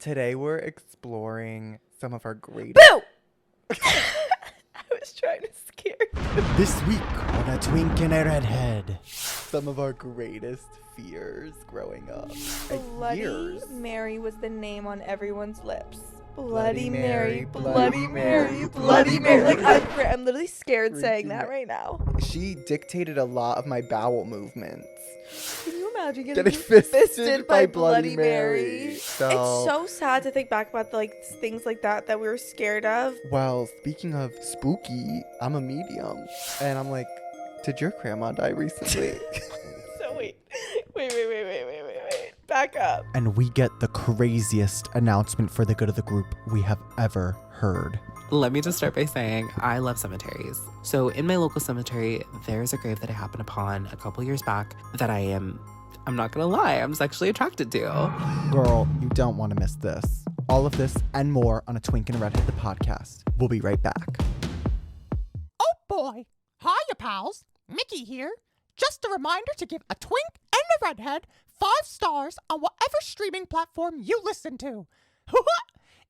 Today we're exploring some of our greatest... Boo! I was trying to scare you. This week on A Twink and a Redhead. Some of our greatest fears growing up. Bloody Mary was the name on everyone's lips. Bloody Mary, Bloody Mary, Bloody Mary. Like, I'm literally scared saying that right now. She dictated a lot of my bowel movements. Can you imagine getting fisted by Bloody Mary? Mary? It's so sad to think back about things like that we were scared of. Well, speaking of spooky, I'm a medium. And I'm like, did your grandma die recently? So wait. Back up. And we get the craziest announcement for the good of the group we have ever heard. Let me just start by saying I love cemeteries. So in my local cemetery, there's a grave that I happened upon a couple years back that I'm not gonna lie, I'm sexually attracted to. Girl, you don't want to miss this. All of this and more on A Twink and a Redhead, the podcast. We'll be right back. Oh boy. Hiya, pals. Mickey here. Just a reminder to give A Twink and a Redhead 5 stars on whatever streaming platform you listen to.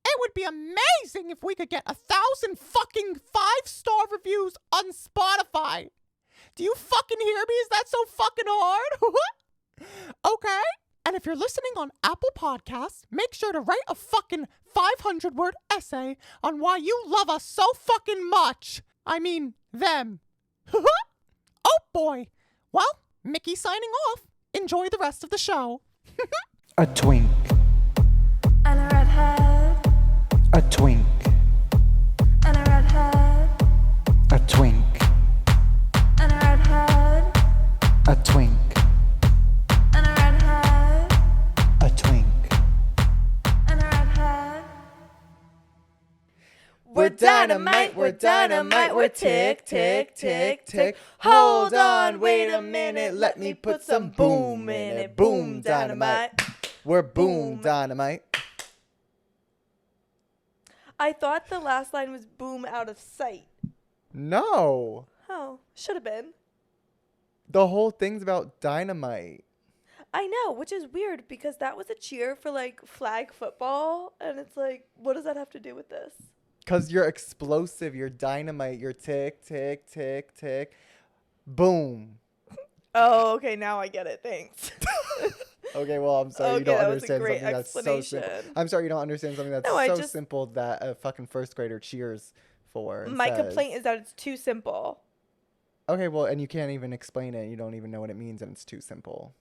It would be amazing if we could get 1,000 fucking 5-star reviews on Spotify. Do you fucking hear me? Is that so fucking hard? Okay. And if you're listening on Apple Podcasts, make sure to write a fucking 500-word essay on why you love us so fucking much. I mean, them. Oh boy. Well, Mickey signing off. Enjoy the rest of the show. A twink. And a redhead. A twink. And a redhead. A twink. And a redhead. A twink. And a redhead. A twink. And a redhead. We're dynamite, we're tick, tick, tick, tick. Hold on, wait a minute, let me put some boom in it. Boom, dynamite. We're boom dynamite. I thought the last line was boom out of sight. No. Oh, should have been. The whole thing's about dynamite. I know, which is weird because that was a cheer for like flag football. And it's like, what does that have to do with this? Because you're explosive, you're dynamite, you're tick, tick, tick, tick. Boom. Oh, okay, now I get it. Thanks. Okay, well, I'm sorry you don't understand something that's so simple. I'm sorry you don't understand something that's simple that a fucking first grader cheers for. My complaint is that it's too simple. Okay, well, and you can't even explain it. You don't even know what it means, and it's too simple.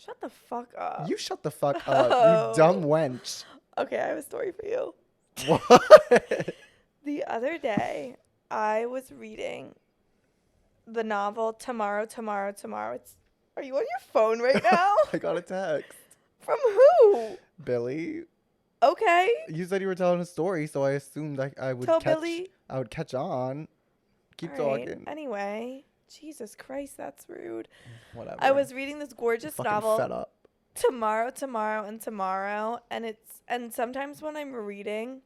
Shut the fuck up. You shut the fuck up, you dumb wench. Okay, I have a story for you. What? The other day, I was reading the novel Tomorrow. Are you on your phone right now? I got a text. From who? Billy. Okay. You said you were telling a story, so I assumed I would catch on. Keep talking. Right. Anyway, Jesus Christ, that's rude. Whatever. I was reading this gorgeous novel. Fed up. Tomorrow, and sometimes when I'm reading,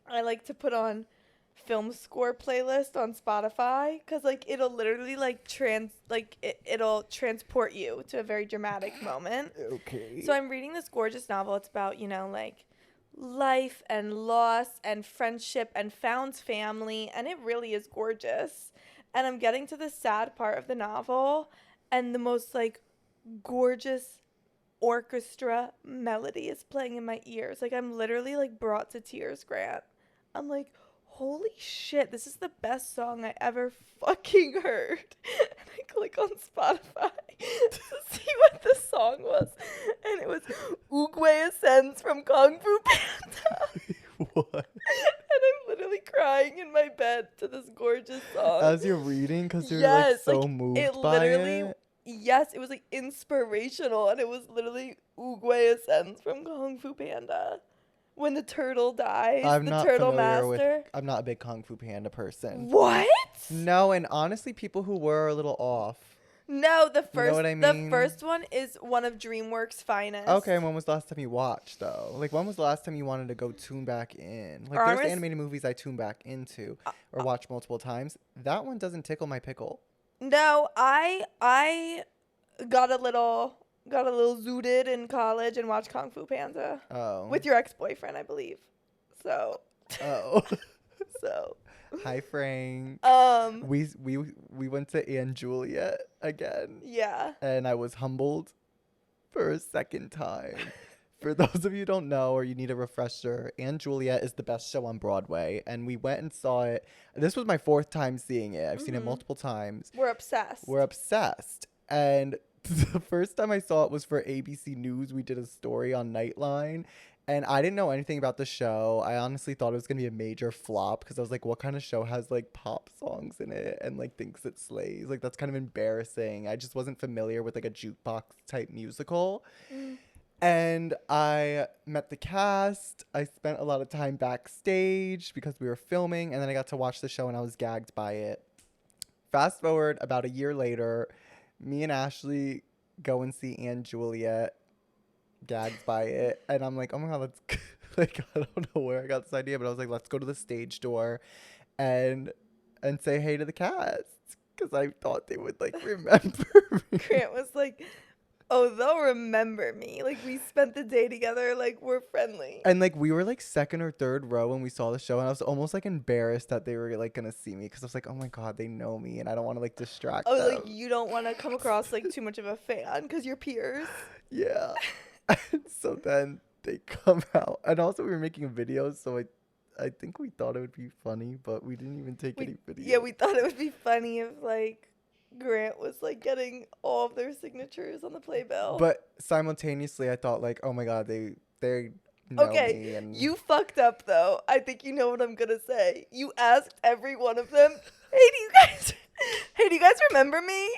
I like to put on film score playlist on Spotify because like it'll literally like it'll transport you to a very dramatic moment. Okay. So I'm reading this gorgeous novel. It's about, like life and loss and friendship and found family, and it really is gorgeous. And I'm getting to the sad part of the novel, and the most like gorgeous orchestra melody is playing in my ears. Like I'm literally like brought to tears, Grant. I'm like, holy shit, this is the best song I ever fucking heard. And I click on Spotify to see what the song was. And it was Oogway Ascends from Kung Fu Panda. What? And I'm literally crying in my bed to this gorgeous song. As you're reading, because you're like so moved by it? Yes, it was like inspirational, and it was literally Oogway Ascends from Kung Fu Panda. When the turtle dies, I'm the not turtle familiar master. I'm not a big Kung Fu Panda person. What? No, and honestly, people who were are a little off. No, the first, you know what I mean? The first one is one of DreamWorks' finest. Okay, when was the last time you watched, though? Like, when was the last time you wanted to go tune back in? Like, there's animated movies I tune back into or watch multiple times. That one doesn't tickle my pickle. No, I got a little got a little zooted in college and watched Kung Fu Panda. Oh. With your ex-boyfriend, I believe. So. Oh. So. Hi, Frank. We went to Anne Juliet again. Yeah. And I was humbled for a second time. For those of you who don't know or you need a refresher, Anne Juliet is the best show on Broadway. And we went and saw it. This was my 4th time seeing it. I've seen it multiple times. We're obsessed. And the first time I saw it was for ABC News. We did a story on Nightline. And I didn't know anything about the show. I honestly thought it was going to be a major flop because I was like, what kind of show has like pop songs in it and like thinks it slays? Like, that's kind of embarrassing. I just wasn't familiar with like a jukebox type musical. And I met the cast. I spent a lot of time backstage because we were filming. And then I got to watch the show and I was gagged by it. Fast forward about a year later, me and Ashley go and see Anne Juliet. Gagged by it, and I'm like, oh my god, let's like, I don't know where I got this idea, but I was like, let's go to the stage door and say hey to the cast because I thought they would like remember me. Grant was like, oh, they'll remember me, like we spent the day together, like we're friendly. And like we were like 2nd or 3rd row when we saw the show, and I was almost like embarrassed that they were like gonna see me because I was like, oh my god, they know me and I don't want to like distract them. Like you don't want to come across like too much of a fan because you're peers. Yeah. So then they come out, and also we were making a video, so I think we thought it would be funny, but we didn't even take any video. Yeah, we thought it would be funny if like Grant was like getting all of their signatures on the playbill. But simultaneously, I thought like, oh my god, they know me. And you fucked up though. I think you know what I'm gonna say. You asked every one of them, hey, do you guys remember me?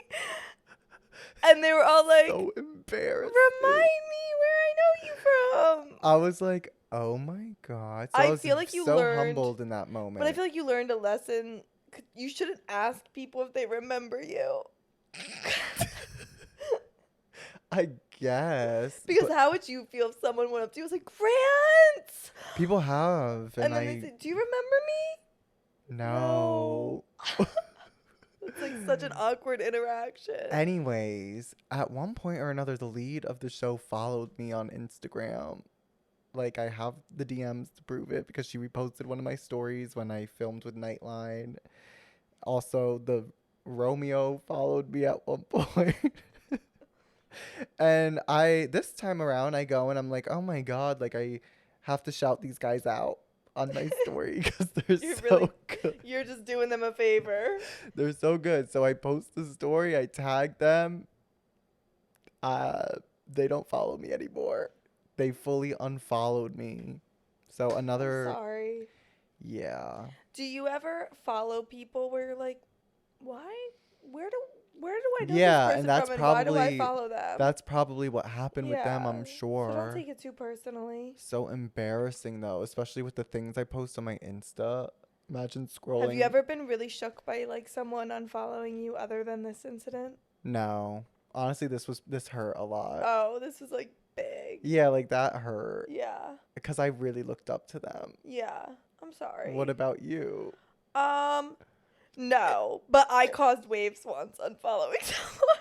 And they were all like, so embarrassed. Remind me where I know you from. I was like, oh my god. So I feel like you learned, humbled in that moment. But I feel like you learned a lesson. You shouldn't ask people if they remember you. I guess. Because how would you feel if someone went up to you and was like, Grant? People have. And then they said, do you remember me? No. It's like such an awkward interaction. Anyways, at one point or another, the lead of the show followed me on Instagram. Like, I have the DMs to prove it because she reposted one of my stories when I filmed with Nightline. Also, the Romeo followed me at one point. And this time around, I go and I'm like, oh my god, like, I have to shout these guys out on my story because they're so good. You're just doing them a favor. They're so good. So I post the story, I tag them. They don't follow me anymore. They fully unfollowed me. So another. I'm sorry. Yeah. Do you ever follow people where you're like, why? Where do I know yeah, this person and that's from, probably, and why do I follow them? That's probably what happened with them, I'm sure. So don't take it too personally. So embarrassing, though, especially with the things I post on my Insta. Imagine scrolling. Have you ever been really shook by like someone unfollowing you other than this incident? No. Honestly, this hurt a lot. Oh, this was like big. Yeah, like that hurt. Yeah. Because I really looked up to them. Yeah. I'm sorry. What about you? No, but I caused waves once unfollowing someone.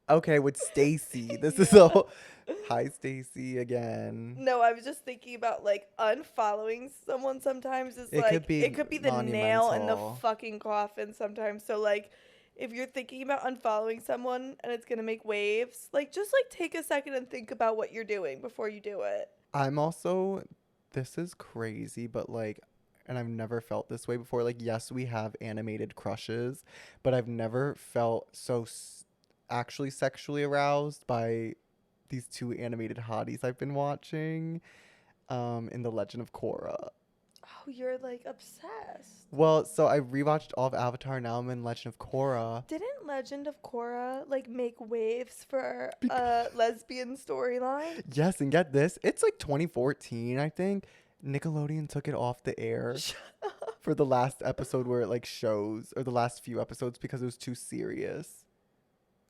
Okay, with Stacy. This is all. Hi, Stacy again. No, I was just thinking about like unfollowing someone sometimes is like it could be the nail in the fucking coffin sometimes. So like if you're thinking about unfollowing someone and it's gonna make waves, like just like take a second and think about what you're doing before you do it. I'm also, this is crazy, but like, and I've never felt this way before. Like, yes, we have animated crushes, but I've never felt so actually sexually aroused by these 2 animated hotties I've been watching in The Legend of Korra. Oh, you're like obsessed. Well, so I rewatched all of Avatar. Now I'm in Legend of Korra. Didn't Legend of Korra like make waves for a lesbian storyline? Yes, and get this. It's like 2014, I think. Nickelodeon took it off the air for the last episode where it like shows, or the last few episodes, because it was too serious.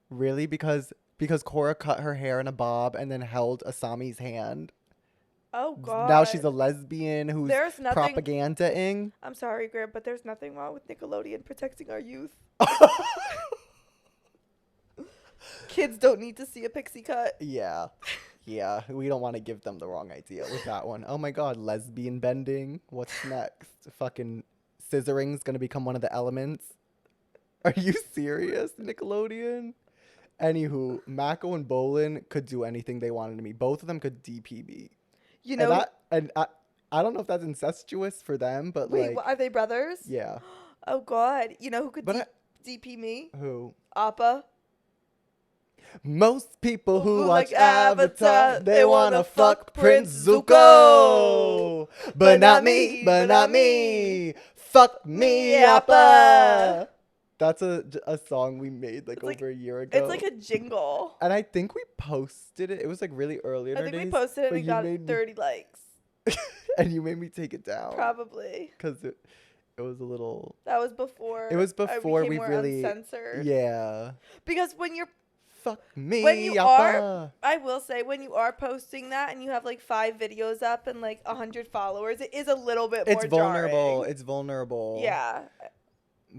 Really? Because Korra cut her hair in a bob and then held Asami's hand. Oh god. Now she's a lesbian who's propagandaing. I'm sorry, Grant, but there's nothing wrong with Nickelodeon protecting our youth. Kids don't need to see a pixie cut. Yeah. Yeah, we don't want to give them the wrong idea with that one. Oh my god, lesbian bending. What's next? Fucking scissoring's gonna become one of the elements. Are you serious, Nickelodeon? Anywho, Mako and Bolin could do anything they wanted to me. Both of them could DP me. You And know, I don't know if that's incestuous for them, but wait, like, are they brothers? yeah. Oh God, you know who could But DP me? Who? Appa. Most people who Who watch like Avatar, Avatar, they they wanna wanna fuck fuck Prince Prince Zuko. But not me, but but not not me. Fuck me, Me, Appa. Appa. That's a song we made like It's like- over a year ago. It's like a jingle. And I think we posted it. It was like really early in I our think we days, posted it but and you got made me- 30 likes. and you made me take it down. Probably. Because it was a little. That was before. It was before I became we more really. uncensored. Yeah. Because when you're, Fuck me, When you Appa. I will say, when you are posting that and you have like 5 videos up and like 100 followers, it is a little bit more It's vulnerable. jarring. It's vulnerable. Yeah.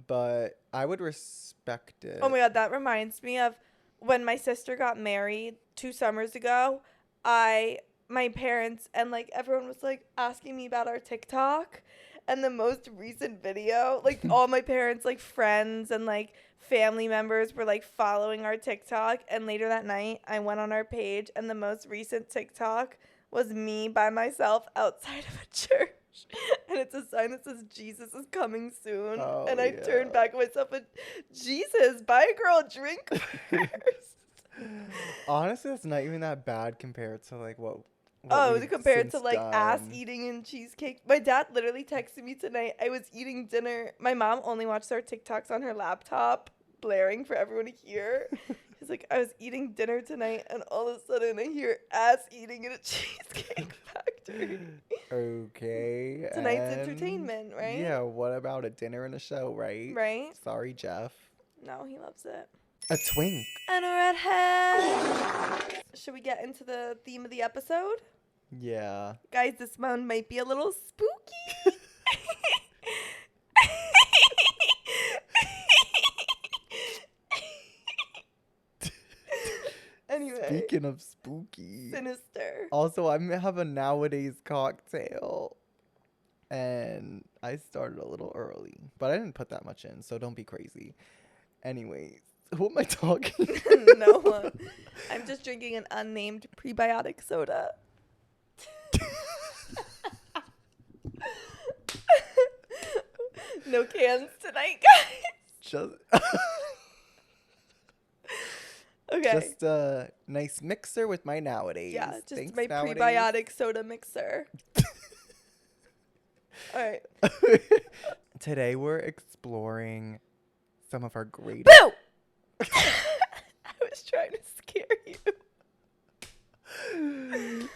But I would respect it. Oh my God, that reminds me of when my sister got married 2 summers ago. My parents and like everyone was like asking me about our TikTok, and the most recent video, like all my parents, like friends and like family members were like following our TikTok. And later that night, I went on our page, and the most recent TikTok was me by myself outside of a church. And it's a sign that says Jesus is coming soon. Oh, and I yeah. turned back at myself and Jesus, buy a girl a drink first. Honestly, that's not even that bad compared to like what Oh, we've compared to since like ass done. eating and cheesecake. My dad literally texted me tonight. I was eating dinner. My mom only watched our TikToks on her laptop, blaring for everyone to hear. He's like, I was eating dinner tonight, and all of a sudden I hear ass eating in a cheesecake factory. Okay. Tonight's and- entertainment, right? Yeah, what about a dinner and a show, right? Right? Sorry, Jeff. No, he loves it. A twink. And a redhead. Should we get into the theme of the episode? Yeah. Guys, this one might be a little spooky. Anyway, Speaking of spooky. sinister. Also, I have a nowadays cocktail. And I started a little early. But I didn't put that much in, so don't be crazy. Anyways, who am I talking to? No one. I'm just drinking an unnamed prebiotic soda. No cans tonight, guys. Just, Okay. just a nice mixer with my nowadays. Yeah, just Thanks, my nowadays. prebiotic soda mixer. All right. Today we're exploring some of our greatest. Boo! I was trying to scare you.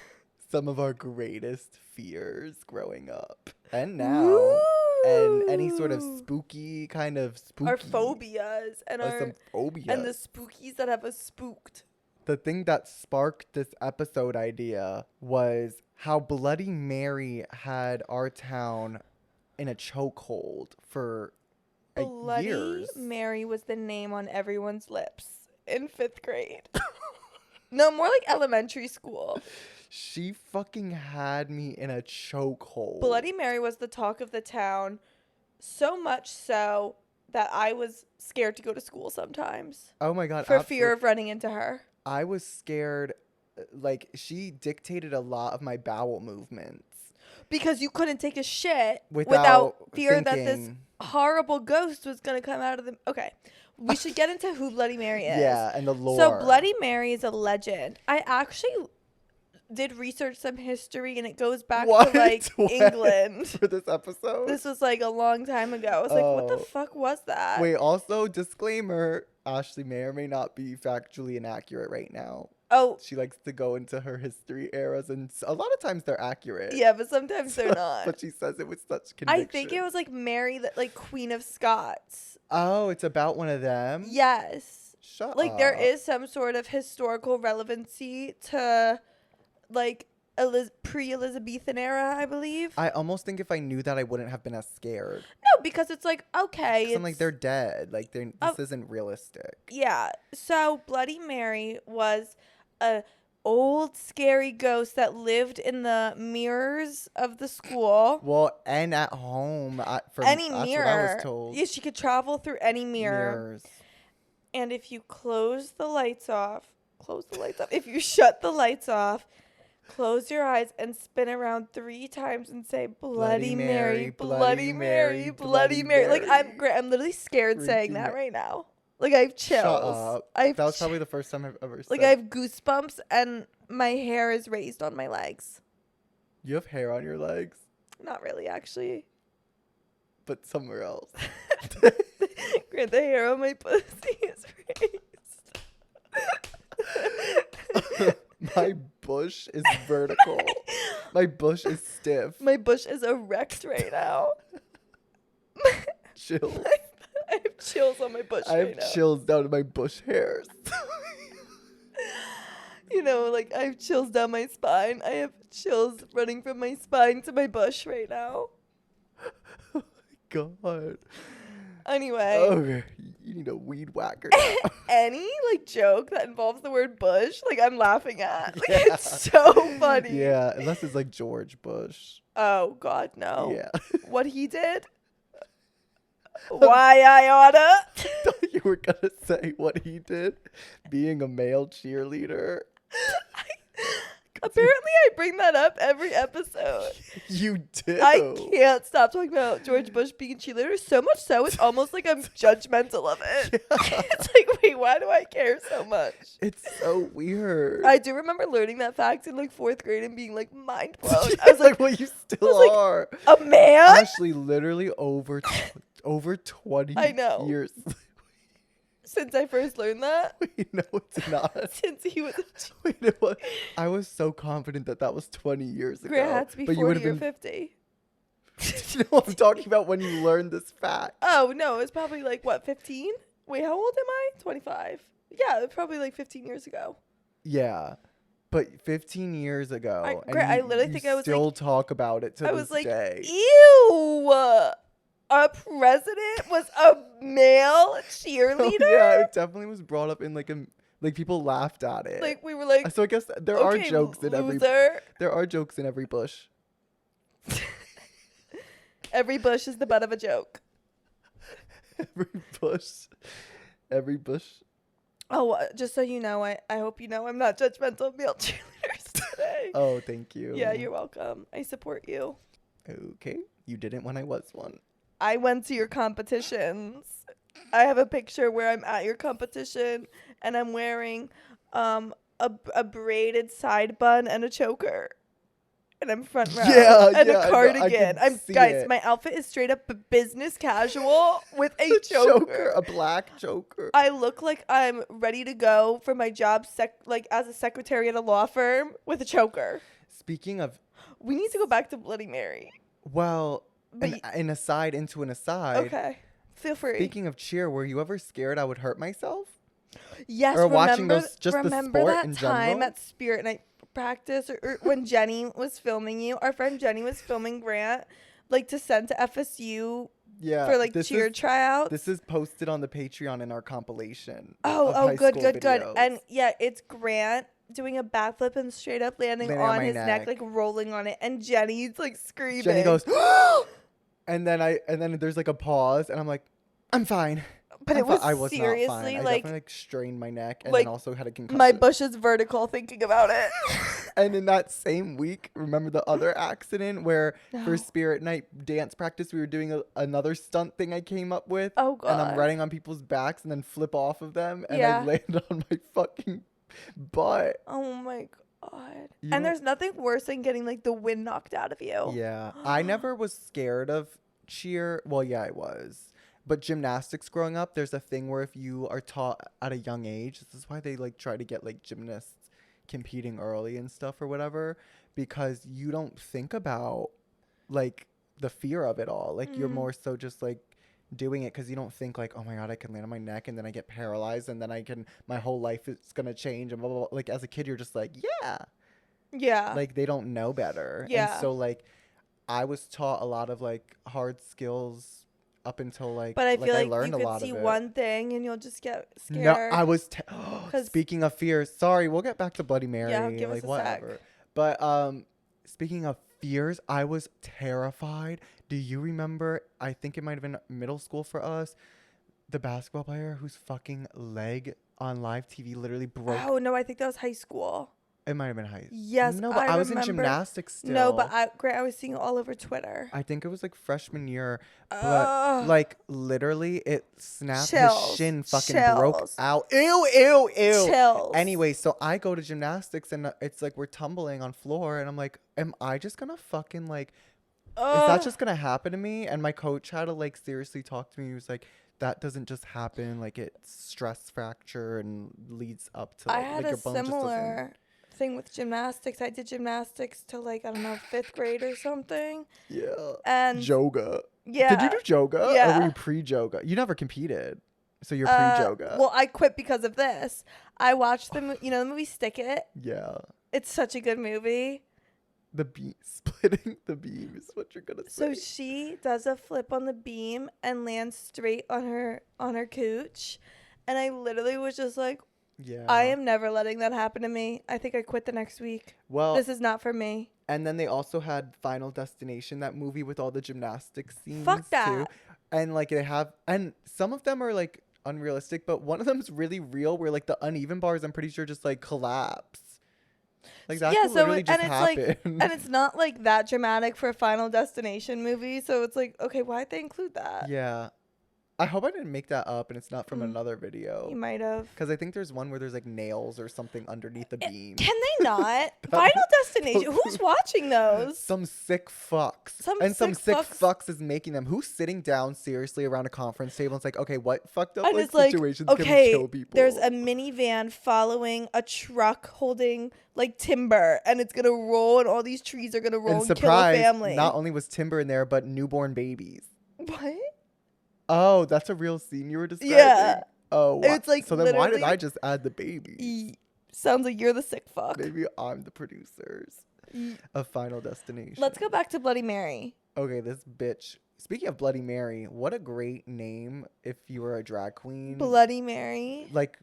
Some of our greatest fears growing up and now, and any sort of Woo! spooky kind of spooky. Our phobias and some phobias. and the spookies that have us spooked. The thing that sparked this episode idea was how Bloody Mary had our town in a chokehold for Bloody years. Mary was the name on everyone's lips in 5th grade. No, more like elementary school. She fucking had me in a chokehold. Bloody Mary was the talk of the town, so much so that I was scared to go to school sometimes Oh my god! for fear of running into her. I was scared. Like, she dictated a lot of my bowel movements Because you couldn't take a shit without fear that this thinking. horrible ghost was going to come out of the... Okay, we should get into who Bloody Mary is. Yeah, and the lore. So Bloody Mary is a legend. I actually did research some history, and it goes back What? to like What? England. For this episode. This was like a long time ago. I was like, what the Oh. fuck was that? Wait, also, disclaimer, Ashley may or may not be factually inaccurate right now. Oh, She likes to go into her history eras, and a lot of times they're accurate. yeah, but sometimes they're not. But she says it with such conviction. I think it was like Mary, that like Queen of Scots. Oh, it's about one of them? Yes. Shut Like up. there is some sort of historical relevancy to like pre-Elizabethan era, I believe. I almost think if I knew that, I wouldn't have been as scared. No, because it's like, okay, 'Cause I'm like, it's they're dead. Like, this Oh. isn't realistic. yeah. So Bloody Mary was a old scary ghost that lived in the mirrors of the school. Well, and at home, that's Any what I mirror. was told. Yeah, she could travel through any mirror. Mirrors. And if you close the lights off. If you shut the lights off, close your eyes and spin around 3 times and say Bloody Mary, Bloody Mary, Bloody Mary. Like I'm literally scared saying that right now. Like I have chills. Shut up. That was probably the first time I've ever said. Like I have goosebumps and my hair is raised on my legs. You have hair on your legs, Not really, actually. but somewhere else. Grant, the hair on my pussy is raised. My bush is vertical. My bush is stiff. My bush is erect right now. Chills. I have chills on my bush I right have now. chills down to my bush hairs. You know, like I have chills down my spine. I have chills running from my spine to my bush right now. Oh my god. Anyway. Okay, you need a weed whacker now. Any like joke that involves the word bush, like I'm laughing at. Like Yeah. it's so funny. Yeah, unless it's like George Bush. Oh God, no. Yeah. What he did? Why I oughta? Thought you were gonna say what he did, being a male cheerleader. Apparently, I bring that up every episode. You do. I can't stop talking about George Bush being a cheerleader. So much so, it's almost like I'm judgmental of it. Yeah. It's like, wait, why do I care so much? It's so weird. I do remember learning that fact in like 4th grade and being like mind blown. I was like, well, you still was like, are. a man? Ashley, literally over 20 I know. years. Since I first learned that? Wait, no, it's not. Since he was a Wait, it was, I was so confident that was 20 years ago. Grant had to be but you would 40 or have been. 50. You know, I'm talking about when you learned this fact. Oh, no, it's probably like, what, 15? Wait, how old am I? 25. Yeah, it was probably like 15 years ago. Yeah. But 15 years ago. I literally think I was still like. talk about it to I this was like, day. ew! A president was a male cheerleader? Oh, yeah, it definitely was brought up in like people laughed at it. Like, we were like, So I guess there are okay, jokes in loser. there are jokes in every bush. Every bush is the butt of a joke. Every bush. Oh, just so you know, I hope you know I'm not judgmental of male cheerleaders today. Oh, thank you. Yeah, you're welcome. I support you. Okay, you didn't when I was one. I went to your competitions. I have a picture where I'm at your competition and I'm wearing a braided side bun and a choker. And I'm front row. Yeah, and yeah, a cardigan. I can see guys, it. my outfit is straight up business casual with a Choker, a black choker. I look like I'm ready to go for my job like as a secretary at a law firm with a choker. Speaking of, We need to go back to Bloody Mary. well, But an aside into an aside. Okay. Feel free. Speaking of cheer, were you ever scared I would hurt myself? Yes, or watching remember, those- just the remember sport that in time general? at Spirit Night practice or when Jenny was filming you? Our friend Jenny was filming Grant like to send to FSU Yeah. for like this cheer is- tryouts. This is posted on the Patreon in our compilation. of Oh, high good, school good, good. videos. And yeah, it's Grant doing a backflip and straight up landing Landing on on my his neck, neck. like rolling on it, and Jenny's like screaming. Jenny goes, and then there's like a pause, and I'm like, I'm fine. but I'm it was I was seriously not fine. I like definitely strained my neck, and like, then also had a concussion. my bush is vertical thinking about it. And in that same week, remember the other accident where No. for Spirit Night dance practice, we were doing another stunt thing I came up with. Oh god. And I'm riding on people's backs and then flip off of them, and Yeah. I land on my fucking butt. Oh my god. You And know- there's nothing worse than getting like the wind knocked out of you. Yeah. I never was scared of cheer. Well, yeah, I was. But gymnastics growing up, there's a thing where if you are taught at a young age, this is why they like try to get like gymnasts competing early and stuff or whatever, because you don't think about like the fear of it all. Like you're more so just like doing it because you don't think like, oh my god, I can land on my neck and then I get paralyzed and then my whole life is gonna change and blah, blah, blah. Like as a kid, you're just like, yeah. Yeah. Like they don't know better. Yeah. And so like I was taught a lot of like hard skills up until But I feel I like you learned a could lot see of it. one thing and you'll just get No, scared. I was 'Cause- speaking of fears. Sorry, we'll get back to Bloody Mary. Yeah, give us like a whatever. sec. But speaking of fears, I was terrified. Do you remember? I think it might have been middle school for us. The basketball player whose fucking leg on live TV literally broke. Oh no, I think that was high school. It might have been high. Yes, No, but I was in remember. gymnastics still. No, but I was seeing it all over Twitter. I think it was like freshman year, but Ugh. like literally it snapped. Chills. His shin fucking broke Chills. out. Ew, ew, ew. Chills. Anyway, so I go to gymnastics and it's like we're tumbling on floor and I'm like, am I just gonna fucking like, is that Ugh. just gonna happen to me? And my coach had to like seriously talk to me. He was like, that doesn't just happen. Like it's stress fracture and leads up to I like, had like a your bone just doesn't. similar thing with gymnastics. I did gymnastics till like, I don't know, 5th grade or something. Yeah. And Yoga. yeah. Did you do yoga? Or Yeah. were you pre-yoga? You never competed. So you're pre-yoga. Well, I quit because of this. I watched the movie Stick It. Yeah. It's such a good movie. The beam, splitting the beam is what you're gonna So say. she does a flip on the beam and lands straight on her cooch. And I literally was just like, Yeah. I am never letting that happen to me. I think I quit the next week. Well, This is not for me. and then they also had Final Destination, that movie with all the gymnastics scenes Fuck that. too. And like they have, and some of them are like unrealistic, but one of them is really real, where like the uneven bars, I'm pretty sure, just like collapse. Like that could literally just happen. And it's not like that dramatic for a Final Destination movie. So it's like, okay, why'd they include that? Yeah. I hope I didn't make that up and it's not from Mm. another video. You might have. Because I think there's one where there's like nails or something underneath the beam. Can they not? Final Destination. Who's watching those? Some sick fucks. Some Some sick sick fucks is making them. Who's sitting down seriously around a conference table and it's like, okay, what fucked up And like it's like, situations can we okay, kill people? there's a minivan following a truck holding like timber, and it's gonna roll, and all these trees are gonna roll and surprise, kill a family. not only was timber in there, but newborn babies. What? Oh, that's a real scene you were describing? Yeah. Oh, wow. It's like so then why did literally- I just add the babies? Sounds like you're the sick fuck. Maybe I'm the producers of Final Destination. Let's go back to Bloody Mary. Okay, this bitch. Speaking of Bloody Mary, what a great name if you were a drag queen. Bloody Mary. Like,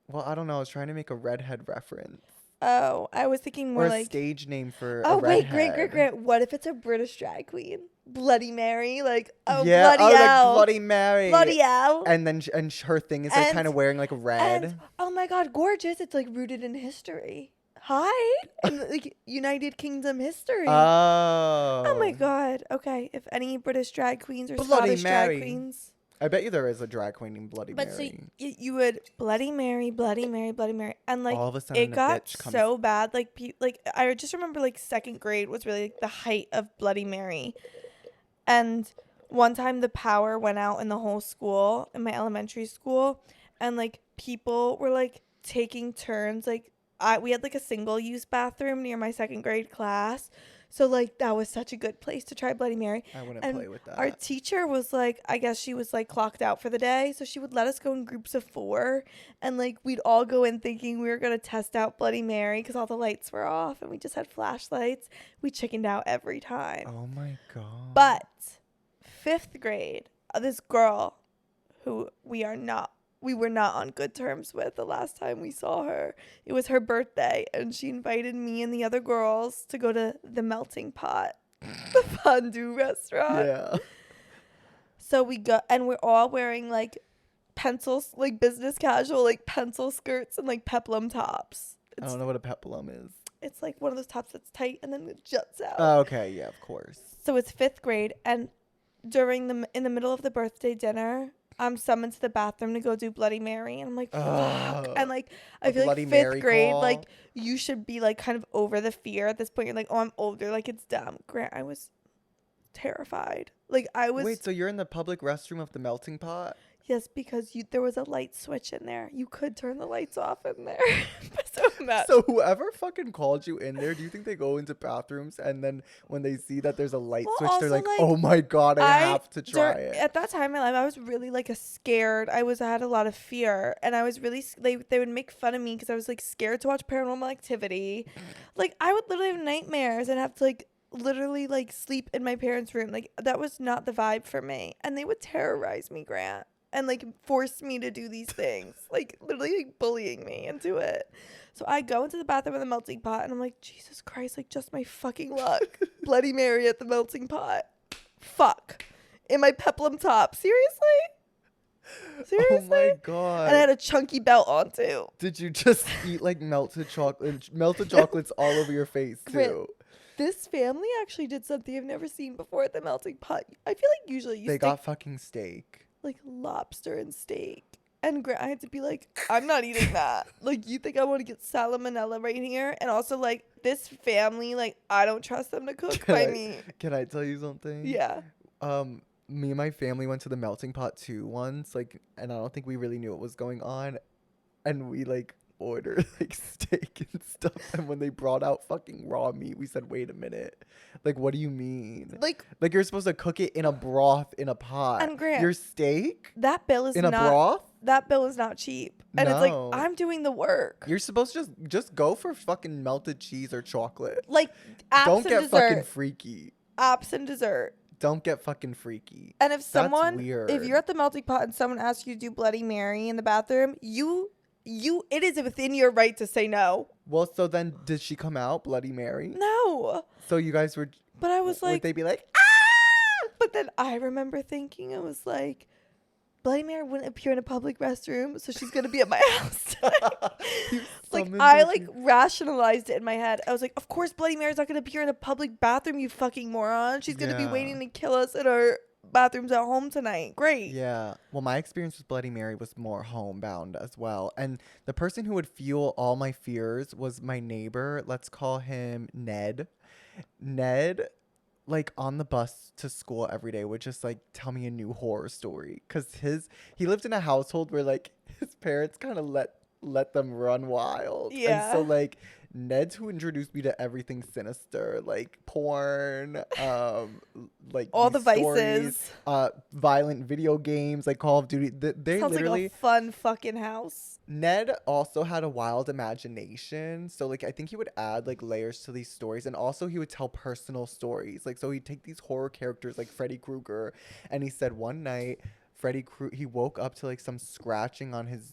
well, I don't know. I was trying to make a redhead reference. Oh, I was thinking more Or a like. stage name for Oh a wait, redhead. great. What if it's a British drag queen? Bloody Mary, like Yeah, bloody hell, like Bloody Mary. bloody hell. And then her thing is like And- kind of wearing like red. And, oh my god, gorgeous! It's like rooted in history. Hi, in like United Kingdom history. Oh my god. Okay, if any British drag queens or Bloody Scottish Mary. drag queens. I bet you there is a drag queen named Bloody But so Mary. you would Bloody Mary, Bloody Mary, Bloody Mary, and like All of a sudden, it a got bitch comes. so bad. Like like I just remember like 2nd grade was really like the height of Bloody Mary, and one time the power went out in the whole school in my elementary school, and like people were like taking turns. Like we had like a single use bathroom near my 2nd grade class. So, like, that was such a good place to try Bloody Mary. I wouldn't And play with that. Our teacher was like, I guess she was like clocked out for the day. So she would let us go in groups of 4. And like, we'd all go in thinking we were going to test out Bloody Mary because all the lights were off and we just had flashlights. We chickened out every time. Oh my god. But 5th grade, this girl who we were not on good terms with the last time we saw her. It was her birthday, and she invited me and the other girls to go to the Melting Pot, the fondue restaurant. Yeah. So we go, and we're all wearing like pencils, like business casual, like pencil skirts and like peplum tops. I don't know what a peplum is. It's like one of those tops that's tight and then it juts out. Oh, okay, yeah, of course. So it's 5th grade, and in the middle of the birthday dinner, I'm summoned to the bathroom to go do Bloody Mary, and I'm like, fuck. Ugh. And like, I A feel like Bloody 5th Mary grade, call? like you should be like kind of over the fear at this point. You're like, oh, I'm older, like it's dumb. Grant, I was terrified. Like I was. Wait, so you're in the public restroom of the Melting Pot? Yes, because there was a light switch in there. You could turn the lights off in there. So imagine. So whoever fucking called you in there, do you think they go into bathrooms and then when they see that there's a light Well, switch, they're also, like, like, oh my God, I have to try it. At that time in my life, I was really like scared. I had a lot of fear, and I was really they would make fun of me because I was like scared to watch Paranormal Activity. Like I would literally have nightmares and have to like literally like sleep in my parents' room. Like that was not the vibe for me, and they would terrorize me, Grant, and like force me to do these things, like literally like bullying me into it. So I go into the bathroom with a melting pot and I'm like, Jesus Christ, like just my fucking luck. Bloody Mary at the melting pot. Fuck. In my peplum top. Seriously? Oh my God. And I had a chunky belt on too. Did you just eat like melted chocolates all over your face too? This family actually did something I've never seen before at the melting pot. I feel like usually they got fucking steak. Like lobster and steak. And I had to be like, I'm not eating that. Like, you think I want to get salmonella right here? And also, like, this family, like, I don't trust them to cook me. Can I tell you something? Yeah. Me and my family went to the melting pot too once, like, and I don't think we really knew what was going on. And we, like, ordered, like, steak and stuff. And when they brought out fucking raw meat, we said, wait a minute. Like, what do you mean? Like you're supposed to cook it in a broth in a pot. And Grant, your steak? That bill is in a broth? That bill is not cheap. And it's like, I'm doing the work. You're supposed to just go for fucking melted cheese or chocolate. Like, apps don't and get dessert. Fucking freaky. Apps and dessert. Don't get fucking freaky. And if someone, That's weird. if you're at the melting pot and someone asks you to do Bloody Mary in the bathroom, it is within your right to say no. Well, so then did she come out, Bloody Mary? No. So you guys were. But I was like. Would they be like, ah? But then I remember thinking, I was like, Bloody Mary wouldn't appear in a public restroom, so she's gonna be at my house. Like I like rationalized it in my head. I was like, of course Bloody Mary's not gonna appear in a public bathroom, you fucking moron. She's gonna be waiting to kill us in our bathrooms at home tonight. Great. Yeah. Well, my experience with Bloody Mary was more homebound as well. And the person who would fuel all my fears was my neighbor. Let's call him Ned. Ned, like on the bus to school every day, would just like tell me a new horror story. Cause he lived in a household where like his parents kind of let them run wild. Yeah. And so like Ned's who introduced me to everything sinister, like porn, like all the stories, vices, violent video games, like Call of Duty. They sounds literally like a fun fucking house. Ned also had a wild imagination, so like I think he would add like layers to these stories, and also he would tell personal stories. Like so he'd take these horror characters like Freddy Krueger, and he said one night he woke up to like some scratching on his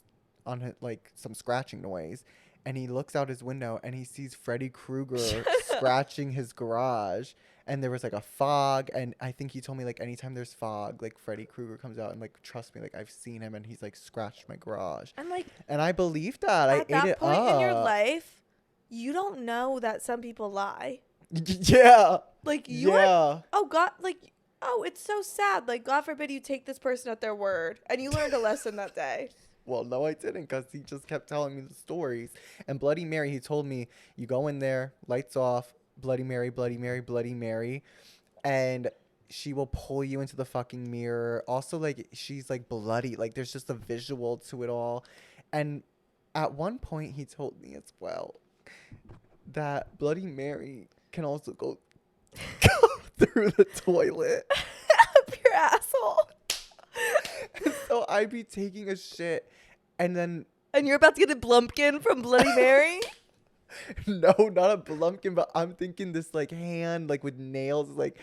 like some scratching noise. And he looks out his window and he sees Freddy Krueger scratching his garage. And there was like a fog. And I think he told me like anytime there's fog, like Freddy Krueger comes out and like, trust me, like I've seen him and he's like scratched my garage. And I believed that. I ate it up. At that point in your life, you don't know that some people lie. Yeah. Like oh God, like, oh, it's so sad. Like God forbid you take this person at their word. And you learned a lesson that day. Well, no, I didn't, because he just kept telling me the stories. And Bloody Mary, he told me, you go in there, lights off, Bloody Mary, Bloody Mary, Bloody Mary. And she will pull you into the fucking mirror. Also, like, she's, like, bloody. Like, there's just a visual to it all. And at one point, he told me as well that Bloody Mary can also go through the toilet. Up your asshole. So I'd be taking a shit and you're about to get a blumpkin from Bloody Mary? No, not a blumpkin, but I'm thinking this like hand like with nails like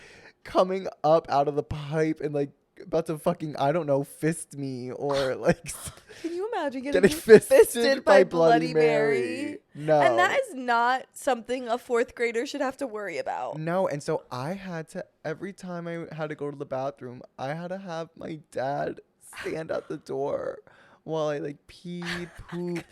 coming up out of the pipe and like about to fucking, I don't know, fist me or like can you imagine getting fisted by Bloody Mary? No. And that is not something a fourth grader should have to worry about. No, and so I had to, every time I had to go to the bathroom, I had to have my dad stand at the door while I like peed, poop.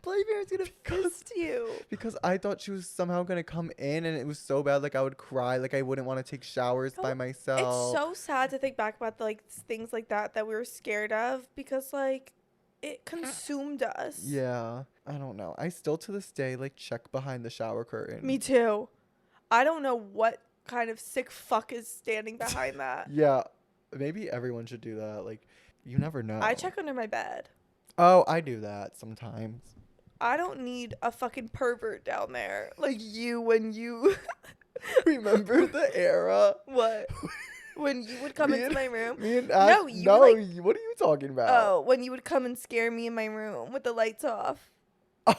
Bloody Mary's gonna fist you. Because I thought she was somehow gonna come in and it was so bad, like I would cry, like I wouldn't want to take showers by myself. It's so sad to think back about like things like that we were scared of because like it consumed us. Yeah, I don't know. I still to this day like check behind the shower curtain. Me too. I don't know what kind of sick fuck is standing behind that. Yeah, maybe everyone should do that. Like, You never know. I check under my bed. Oh, I do that sometimes. I don't need a fucking pervert down there like you when you Remember the era? what? When you would come Me into and- my room? Me and Ash, No, you would, like- what are you talking about? Oh, when you would come and scare me in my room with the lights off.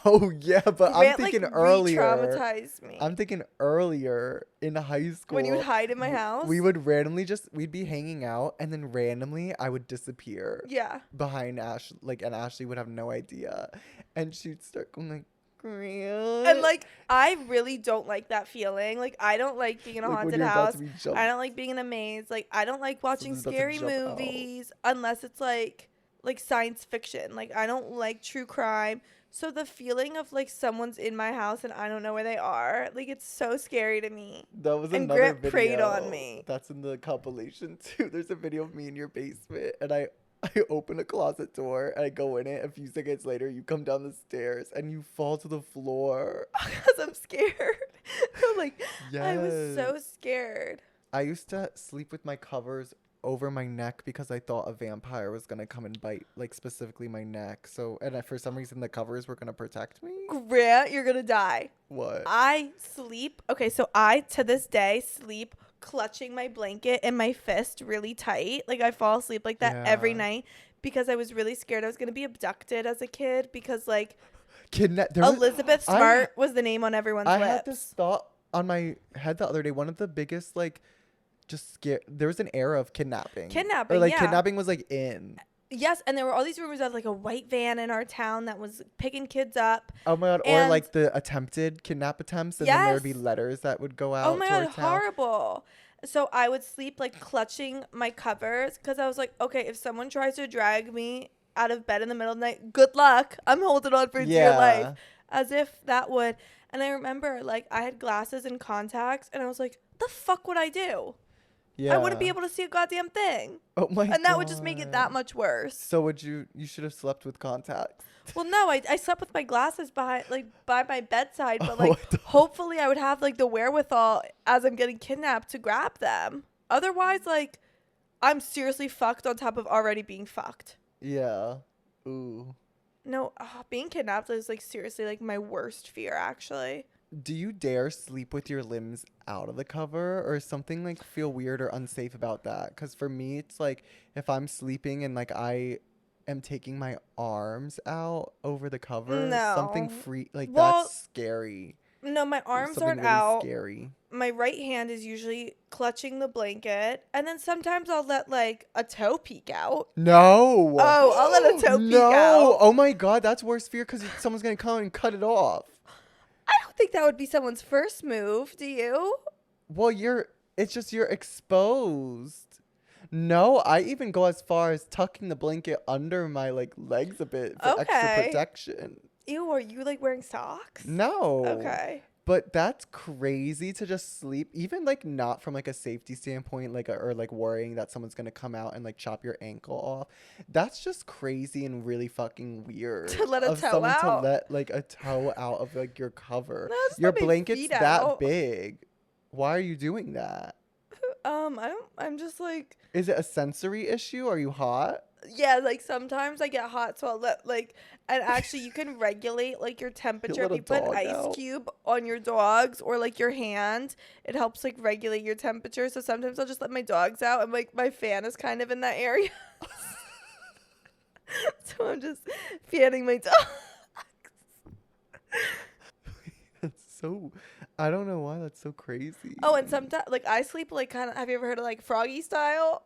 Oh yeah, but I'm Grant, thinking like, earlier. re-traumatized me. I'm thinking earlier in high school. When you would hide in my house? We would randomly we'd be hanging out, and then randomly I would disappear Yeah. behind Ash, and Ashley would have no idea, and she'd start going like, Grant. And, like, I really don't like that feeling. Like, I don't like being in a Like, when haunted you're about house. to be jumped. I don't like being in a maze. Like, I don't like watching Someone's about to scary jump out. movies unless it's, like science fiction. Like, I don't like true crime. So the feeling of, like, someone's in my house and I don't know where they are, like, it's so scary to me. That was And another Grant video. preyed on me. That's in the compilation too. There's a video of me in your basement, and I open a closet door, and I go in it. A few seconds later, you come down the stairs, and you fall to the floor. Because I'm scared. Like, I was so Yes. scared. I used to sleep with my covers over my neck because I thought a vampire was gonna come and bite, like specifically my neck. So, for some reason, the covers were gonna protect me. Grant, you're going to die. What? I sleep. Okay, so I, to this day, sleep clutching my blanket in my fist really tight. Like, I fall asleep like that every Yeah. night because I was really scared I was going to be abducted as a kid because, like, Kidnap. Elizabeth Smart was the name on everyone's I lips. had this thought on my head the other day. One of the biggest, just scare. There was an era of kidnapping. Kidnapping, Or, yeah. kidnapping was, in. Yes, and there were all these rumors of, like, a white van in our town that was picking kids up. Oh my god. And- Or, the attempted kidnap attempts. And then there would be Yes. letters that would go out Oh my to god, our town. horrible. So I would sleep like clutching my covers because I was like, okay, if someone tries to drag me out of bed in the middle of the night, good luck. I'm holding on for dear life. As if that would. And I remember, like, I had glasses and contacts, and I was like, the fuck would I do? Yeah. I wouldn't be able to see a goddamn thing. Oh my god. And that would just make it that much worse. So you should have slept with contacts. Well, no, I slept with my glasses by my bedside, but, Oh, like, I thought- hopefully I would have, like, the wherewithal as I'm getting kidnapped to grab them. Otherwise, like, I'm seriously fucked on top of already being fucked. Yeah. Ooh. No, being kidnapped is, like, seriously, like, my worst fear, actually. Do you dare sleep with your limbs out of the cover, or something feel weird or unsafe about that? Because for me, it's if I'm sleeping and I am taking my arms out over the cover, something No. free Well, that's scary. No, my arms Something aren't really out. Scary. My right hand is usually clutching the blanket, and then sometimes I'll let, like, a toe peek out. No. Oh, I'll let a toe peek No. out. Oh my god, that's worse fear because someone's gonna come and cut it off. I don't think that would be someone's first move, do you? Well, it's just you're exposed. No, I even go as far as tucking the blanket under my legs a bit for extra Okay. protection. Ew, are you, like, wearing socks? No. Okay. But that's crazy to just sleep, even not from a safety standpoint, or worrying that someone's gonna come out and chop your ankle off. That's just crazy and really fucking weird. To let a of toe someone out. to let a toe out of your cover. No, just Your let my blanket's feet that out. big. Why are you doing that? I'm just like, Is it a sensory issue? Are you hot? yeah, like sometimes I get hot, so I'll let and actually you can regulate your temperature let if a you put an dog ice out. cube on your dogs or your hand. It helps regulate your temperature. So sometimes I'll just let my dogs out and my fan is kind of in that area. So I'm just fanning my dog. That's so. I don't know why that's so crazy. Oh, and sometimes I sleep kind of. Have you ever heard of froggy style?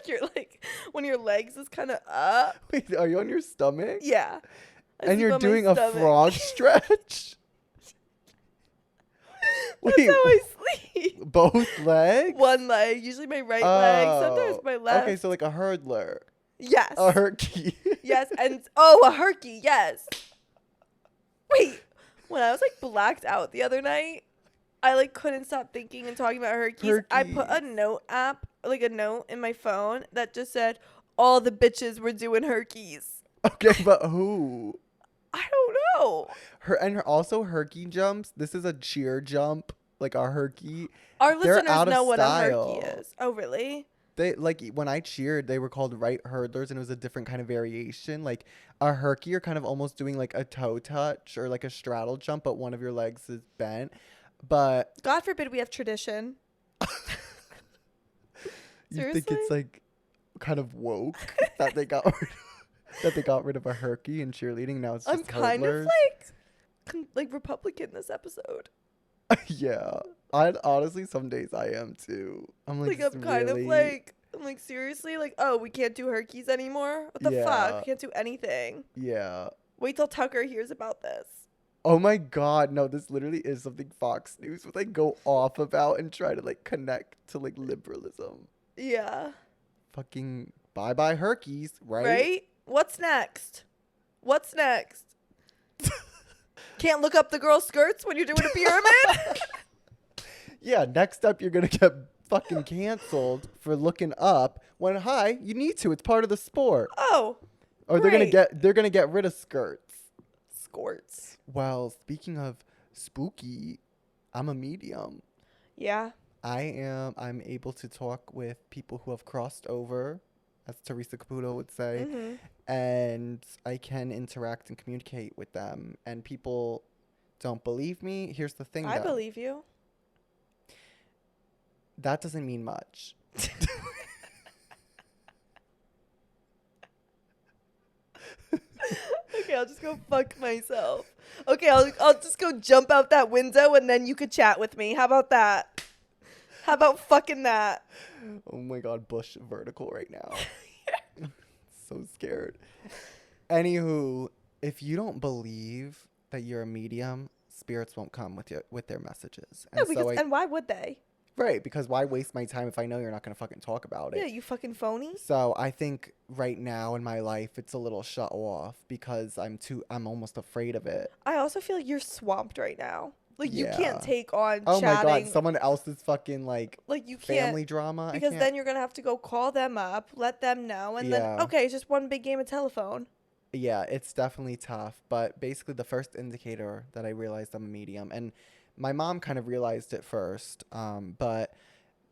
You're when your legs is kind of up. Wait, are you on your stomach? Yeah. I And sleep you're on my doing a stomach. frog stretch? That's how I sleep. Both legs? One leg, usually my right leg, sometimes Oh, my left. Okay, so a hurdler. Yes. A herky. Yes, and a herky, yes. Wait, when I was blacked out the other night, I couldn't stop thinking and talking about herkies. I put a Herkies. note app, a note in my phone that just said all the bitches were doing herkies. Okay, but who? I don't know. Also herky jumps. This is a cheer jump, a herky. Our They're listeners out of know what a style. herky is. Oh, really? They like when I cheered, they were called right hurdlers, and it was a different kind of variation. Like a herky, you're kind of almost doing like a toe touch or like a straddle jump, but one of your legs is bent. But God forbid we have tradition. you Seriously? think it's like kind of woke that they got rid of a herky in cheerleading. Now it's just I'm kind of hurdlers. like Republican this episode. Yeah, I honestly some days I am too. I'm like, Like I'm kind of like I'm like seriously like, oh, we can't do herkies anymore. What the fuck? Yeah. We can't do anything. yeah. Wait till Tucker hears about this. Oh my God, no, this literally is something Fox News would like go off about and try to like connect to like liberalism. Yeah. Fucking bye bye herkies, right? Right? What's next? What's next? Can't look up the girl's skirts when you're doing a pyramid? Yeah, next up you're gonna get fucking canceled for looking up when you need to. It's part of the sport. Oh. Or they're gonna get rid of skirts. Squirts. Well, speaking of spooky, I'm a medium. Yeah. I'm able to talk with people who have crossed over, as Teresa Caputo would say, and I can interact and communicate with them. And people don't believe me. Here's the thing, I though. believe you. That doesn't mean much. Okay, I'll just go fuck myself. Okay, I'll just go jump out that window and then you could chat with me. How about that? How about fucking that? Oh my God, Bush vertical right now. So scared. Anywho, if you don't believe that you're a medium, spirits won't come with their messages. No, because, and why would they? Right, because why waste my time if I know you're not going to fucking talk about it? Yeah, you fucking phony. So I think right now in my life, it's a little shut off because I'm almost afraid of it. I also feel like you're swamped right now. Like, you Yeah. can't take on Oh chatting. my God, someone else's fucking you can't. family drama. Because then you're going to have to go call them up, let them know, and then, okay, it's just one big game of telephone. Yeah, it's definitely tough. But basically the first indicator that I realized I'm a medium, and my mom kind of realized it first, but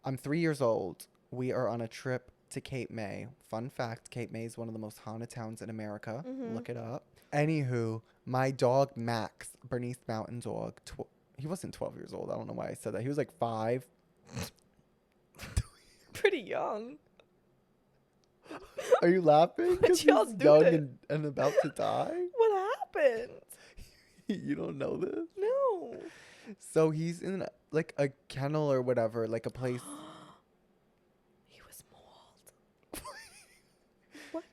I'm 3 years old. We are on a trip to Cape May. Fun fact, Cape May is one of the most haunted towns in America. Look it up. Anywho, my dog Max, Bernice Mountain Dog, he wasn't 12 years old. I don't know why I said that. He was like 5. Pretty young. Are you laughing? Because y'all he's doing? young and about to die? What happened? You don't know this? No. So he's in like a kennel or whatever, like a place. He was mauled. What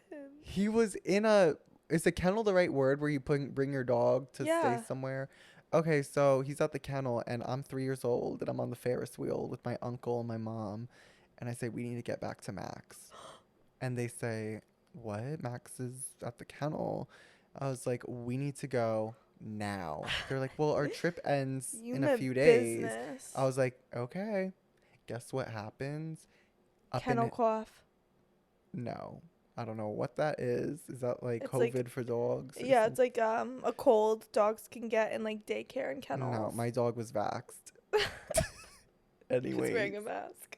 happened? He was in is a kennel the right word where you bring your dog to stay somewhere? Okay, so he's at the kennel and I'm 3 years old and I'm on the Ferris wheel with my uncle and my mom. And I say, we need to get back to Max. And they say, what? Max is at the kennel. I was like, we need to go now. They're like, well, our trip ends in a few days. Business. I was like, okay. Guess what happens? Kennel cough. No. I don't know what that is. Is that like It's COVID like, for dogs? Yeah, it's like a cold dogs can get in like daycare and kennels. No, my dog was vaxxed. Anyway. He's wearing a mask.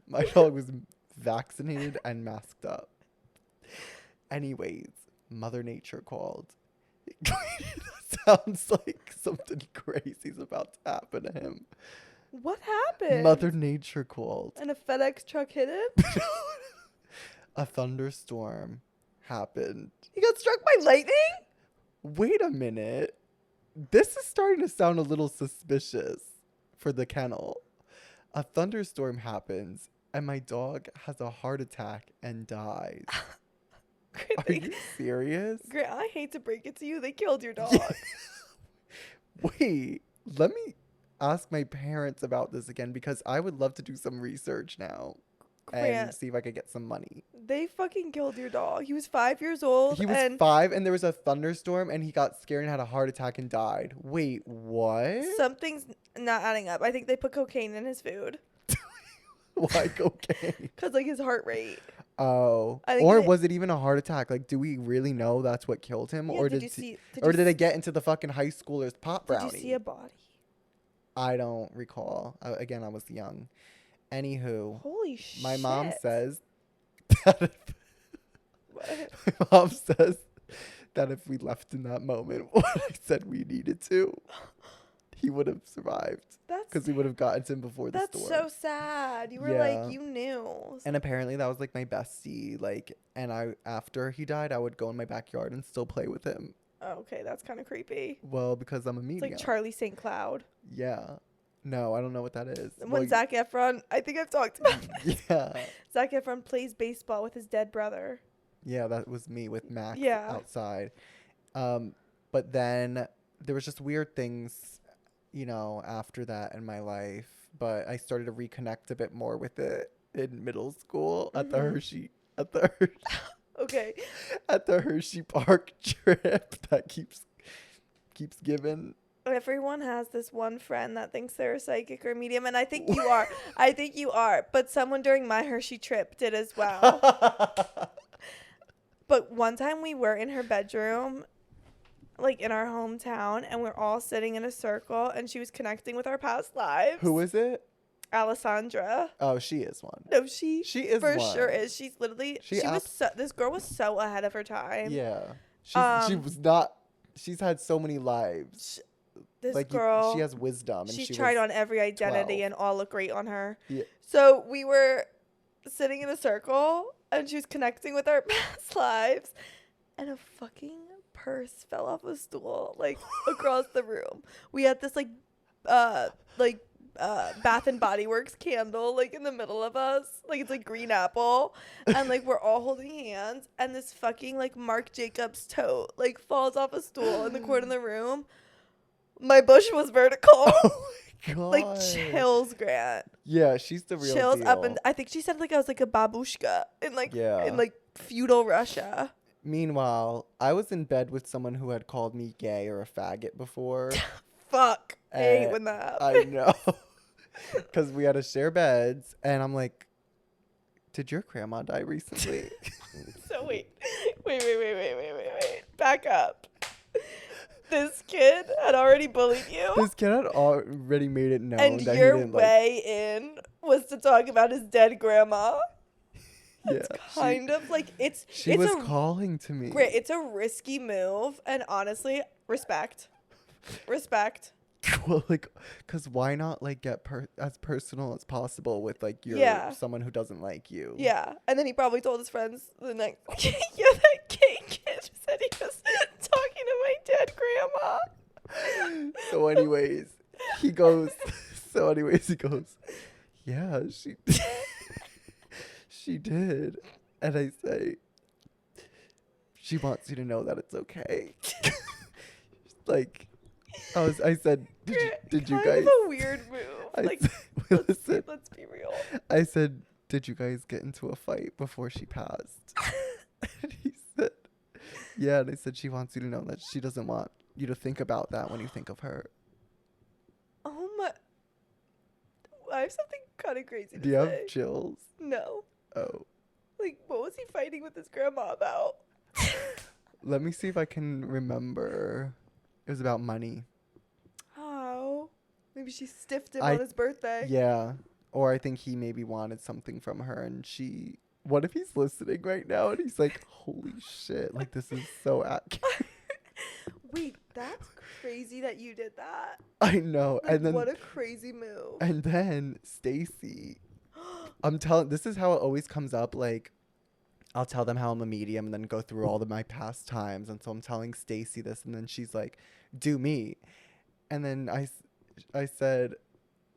My dog was vaccinated and masked up. Anyways, Mother Nature called. Sounds like something crazy's about to happen to him. What happened? Mother Nature called. And a FedEx truck hit him? A thunderstorm happened. He got struck by lightning? Wait a minute. This is starting to sound a little suspicious for the kennel. A thunderstorm happens and my dog has a heart attack and dies. Are you serious? Grant, I hate to break it to you. They killed your dog. Wait, let me ask my parents about this again because I would love to do some research now and see if I could get some money. They fucking killed your dog. He was 5 years old. He was 5 and there was a thunderstorm and he got scared and had a heart attack and died. Wait, what? Something's not adding up. I think they put cocaine in his food. Why cocaine? Because like his heart rate. Oh. Or was it even a heart attack? Like, do we really know that's what killed him? Yeah, Or did it get into the fucking high schoolers pop brownie? Did you see a body? I don't recall. Again, I was young. Anywho, Holy shit. my mom says that What? my mom says that if we left in that moment what I said we needed to, he would have survived because we would have gotten to him before the That's storm. so sad. You were Yeah. like, you knew. And apparently that was like my bestie. Like, and after he died, I would go in my backyard and still play with him. Oh, okay, that's kind of creepy. Well, because I'm a It's medium. like Charlie St. Cloud. Yeah. No, I don't know what that is. When Zac Efron, I think I've talked about this. Yeah. Zac Efron plays baseball with his dead brother. Yeah, that was me with Max outside. But then there was just weird things, after that in my life. But I started to reconnect a bit more with it in middle school at the Hershey. Okay. At the Hershey Park trip that keeps giving. Everyone has this one friend that thinks they're a psychic or medium, and I think you are. I think you are. But someone during my Hershey trip did as well. But one time we were in her bedroom, like in our hometown, and we're all sitting in a circle, and she was connecting with our past lives. Who is it? Alessandra. Oh, she is one. No, she is for one. sure is. She's literally this girl was so ahead of her time. Yeah. She was not. She's had so many lives. This like girl, she has wisdom, and she's she tried was on every identity 12. and all look great on her. Yeah. So we were sitting in a circle, and she was connecting with our past lives, and a fucking purse fell off a stool, like across the room. We had this Bath and Body Works candle like in the middle of us, like it's like green apple, and like we're all holding hands, and this fucking like Marc Jacobs tote like falls off a stool in the corner of the room. My bush was vertical. Oh my god! Like chills, Grant. Yeah, she's the real Chills deal. up, and I think she said like I was like a babushka in feudal Russia. Meanwhile, I was in bed with someone who had called me gay or a faggot before. Fuck. I hate when that happens. I know. Because we had to share beds, and I'm like, did your grandma die recently? So wait. Back up. This kid had already bullied you. This kid had already made it known and that your he didn't way in was to talk about his dead grandma. Yeah, kind of like it's. She was calling to me. Great. It's a risky move, and honestly, respect. Well, like, cause why not like get as personal as possible with like someone who doesn't like you? Yeah, and then he probably told his friends the next. Yeah, that gay kid said he was talking to my dead grandma. So, anyways, he goes. Yeah, she did, and I say, she wants you to know that it's okay. Like. I said, did you guys? Kind of a weird move. Let's be real. I said, did you guys get into a fight before she passed? And he said, yeah. And I said, she wants you to know that she doesn't want you to think about that when you think of her. Oh my! I have something kind of crazy to say. Do you have chills? No. Oh. Like, what was he fighting with his grandma about? Let me see if I can remember. It was about money. Oh. Maybe she stiffed him on his birthday. Yeah. Or I think he maybe wanted something from her, and what if he's listening right now and he's like, holy shit, like this is so accurate. Wait, that's crazy that you did that. I know. Like, and then what a crazy move. And then Stacy, this is how it always comes up. Like, I'll tell them how I'm a medium and then go through all of my past times. And so I'm telling Stacy this, and then she's like, do me. And then I said,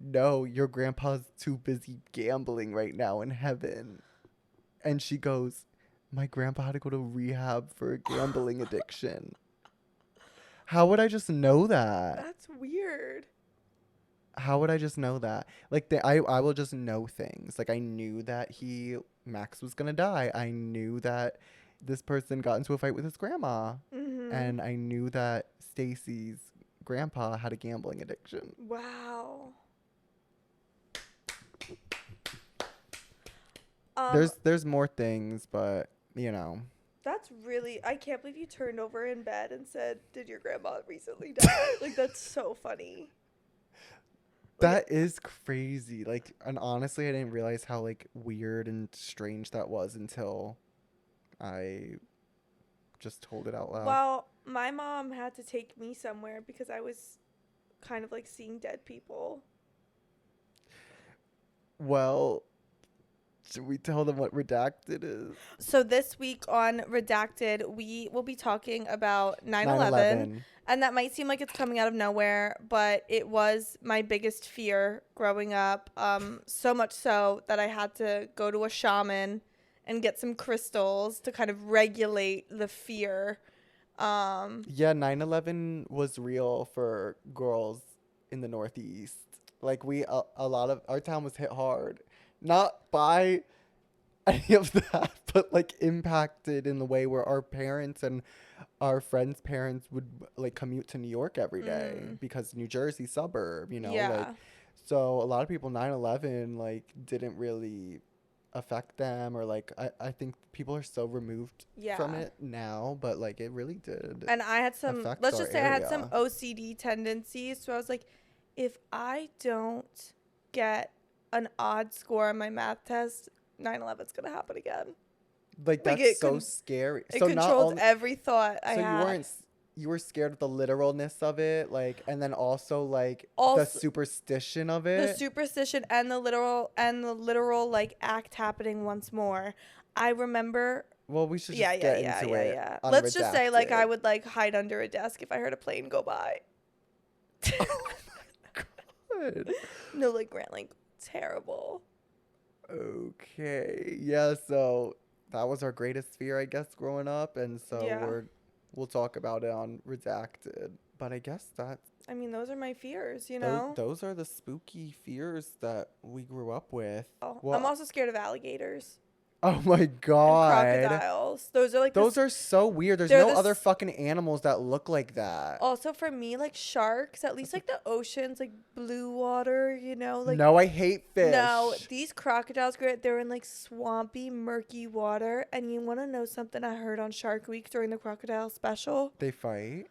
no, your grandpa's too busy gambling right now in heaven. And she goes, my grandpa had to go to rehab for a gambling addiction. How would I just know that? That's weird. How would I just know that? Like, I will just know things. Like, I knew that Max was going to die. I knew that this person got into a fight with his grandma. Mm-hmm. And I knew that Stacy's grandpa had a gambling addiction. Wow. There's more things, but, That's really... I can't believe you turned over in bed and said, did your grandma recently die? Like, that's so funny. That is crazy. Like, and honestly, I didn't realize how like weird and strange that was until I just told it out loud. Well, my mom had to take me somewhere because I was kind of like seeing dead people. Well, should we tell them what redacted is? So this week on Redacted, we will be talking about 9/11, 9/11. and that might seem like it's coming out of nowhere, but it was my biggest fear growing up. So much so that I had to go to a shaman and get some crystals to kind of regulate the fear. Yeah, 9/11 was real for girls in the Northeast. Like a lot of our town was hit hard. Not by any of that, but like impacted in the way where our parents and our friends' parents would like commute to New York every day because New Jersey suburb, you know, like Yeah. so a lot of people 9/11 like didn't really affect them or like I think people are so removed from Yeah. it now, but like it really did And I had some, affect let's our just say I had some area. OCD tendencies. So I was like, if I don't get an odd score on my math test, 9/11's going to happen again. Like Like, that's it so scary. It So not controlled only every thought I so you had. weren't you were scared of the literalness of it, like, and then also like the Also, superstition of the it. superstition and the literal like act happening once more. I remember. Well, we should Yeah, just yeah, get yeah, into yeah, it. yeah. Let's just say like I Unredacted. would like hide under a desk if I heard a plane go by. Good. No, like Grant, like terrible. Okay. Yeah, so that was our greatest fear, I guess, growing up, and so Yeah. we'll talk about it on Redacted. But I guess that's I mean, those are my fears, you know? those are the spooky fears that we grew up with. I'm Well, also scared of alligators oh my and God. crocodiles. Those are like Those are so weird. There's they're no the other s- fucking animals that look like that. also for me like sharks, at least like the oceans, like blue water, you know, like No, I hate fish. no, these crocodiles, they're in like swampy, murky water. And you want to know something I heard on Shark Week during the crocodile special? They fight.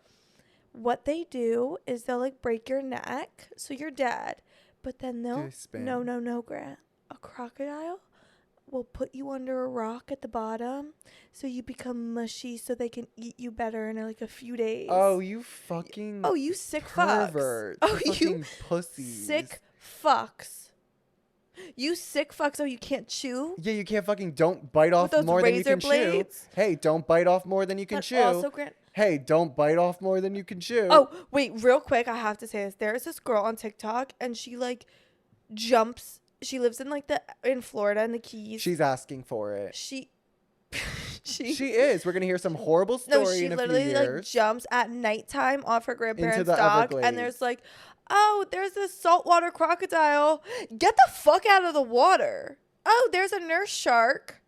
What they do is they'll like break your neck, so you're dead. But then Do they'll they spin? no, Grant. A crocodile will put you under a rock at the bottom, so you become mushy, so they can eat you better in like a few days. Oh, you fucking Oh, you sick fucks. perverts. Oh, You you fucking pussies. sick fucks. You sick fucks. Oh, you can't chew. Yeah, you can't fucking don't bite off those more than you razor can blades? chew. Hey, don't bite off more than you can But chew. also, Grant. Hey, don't bite off more than you can chew. Oh, wait, real quick, I have to say this. There is this girl on TikTok, and she like jumps. She lives in like in Florida in the Keys. She's asking for it. She She is. We're gonna hear some horrible no, story she in a few literally like years. jumps at nighttime off her grandparents' the dock, Everglades. and there's like, oh, there's a saltwater crocodile. Get the fuck out of the water. Oh, there's a nurse shark.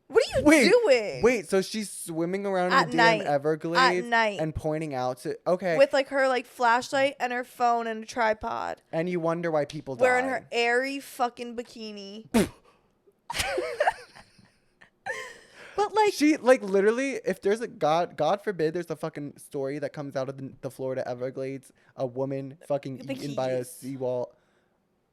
What are you doing? Wait, so she's swimming around At in the night. damn Everglades At night. and pointing out to okay. With like her like flashlight and her phone and a tripod. And you wonder why people die. Wearing her airy fucking bikini. But like She like literally, if there's a God forbid, there's a fucking story that comes out of the Florida Everglades, a woman fucking The eaten by a Keys. seawall.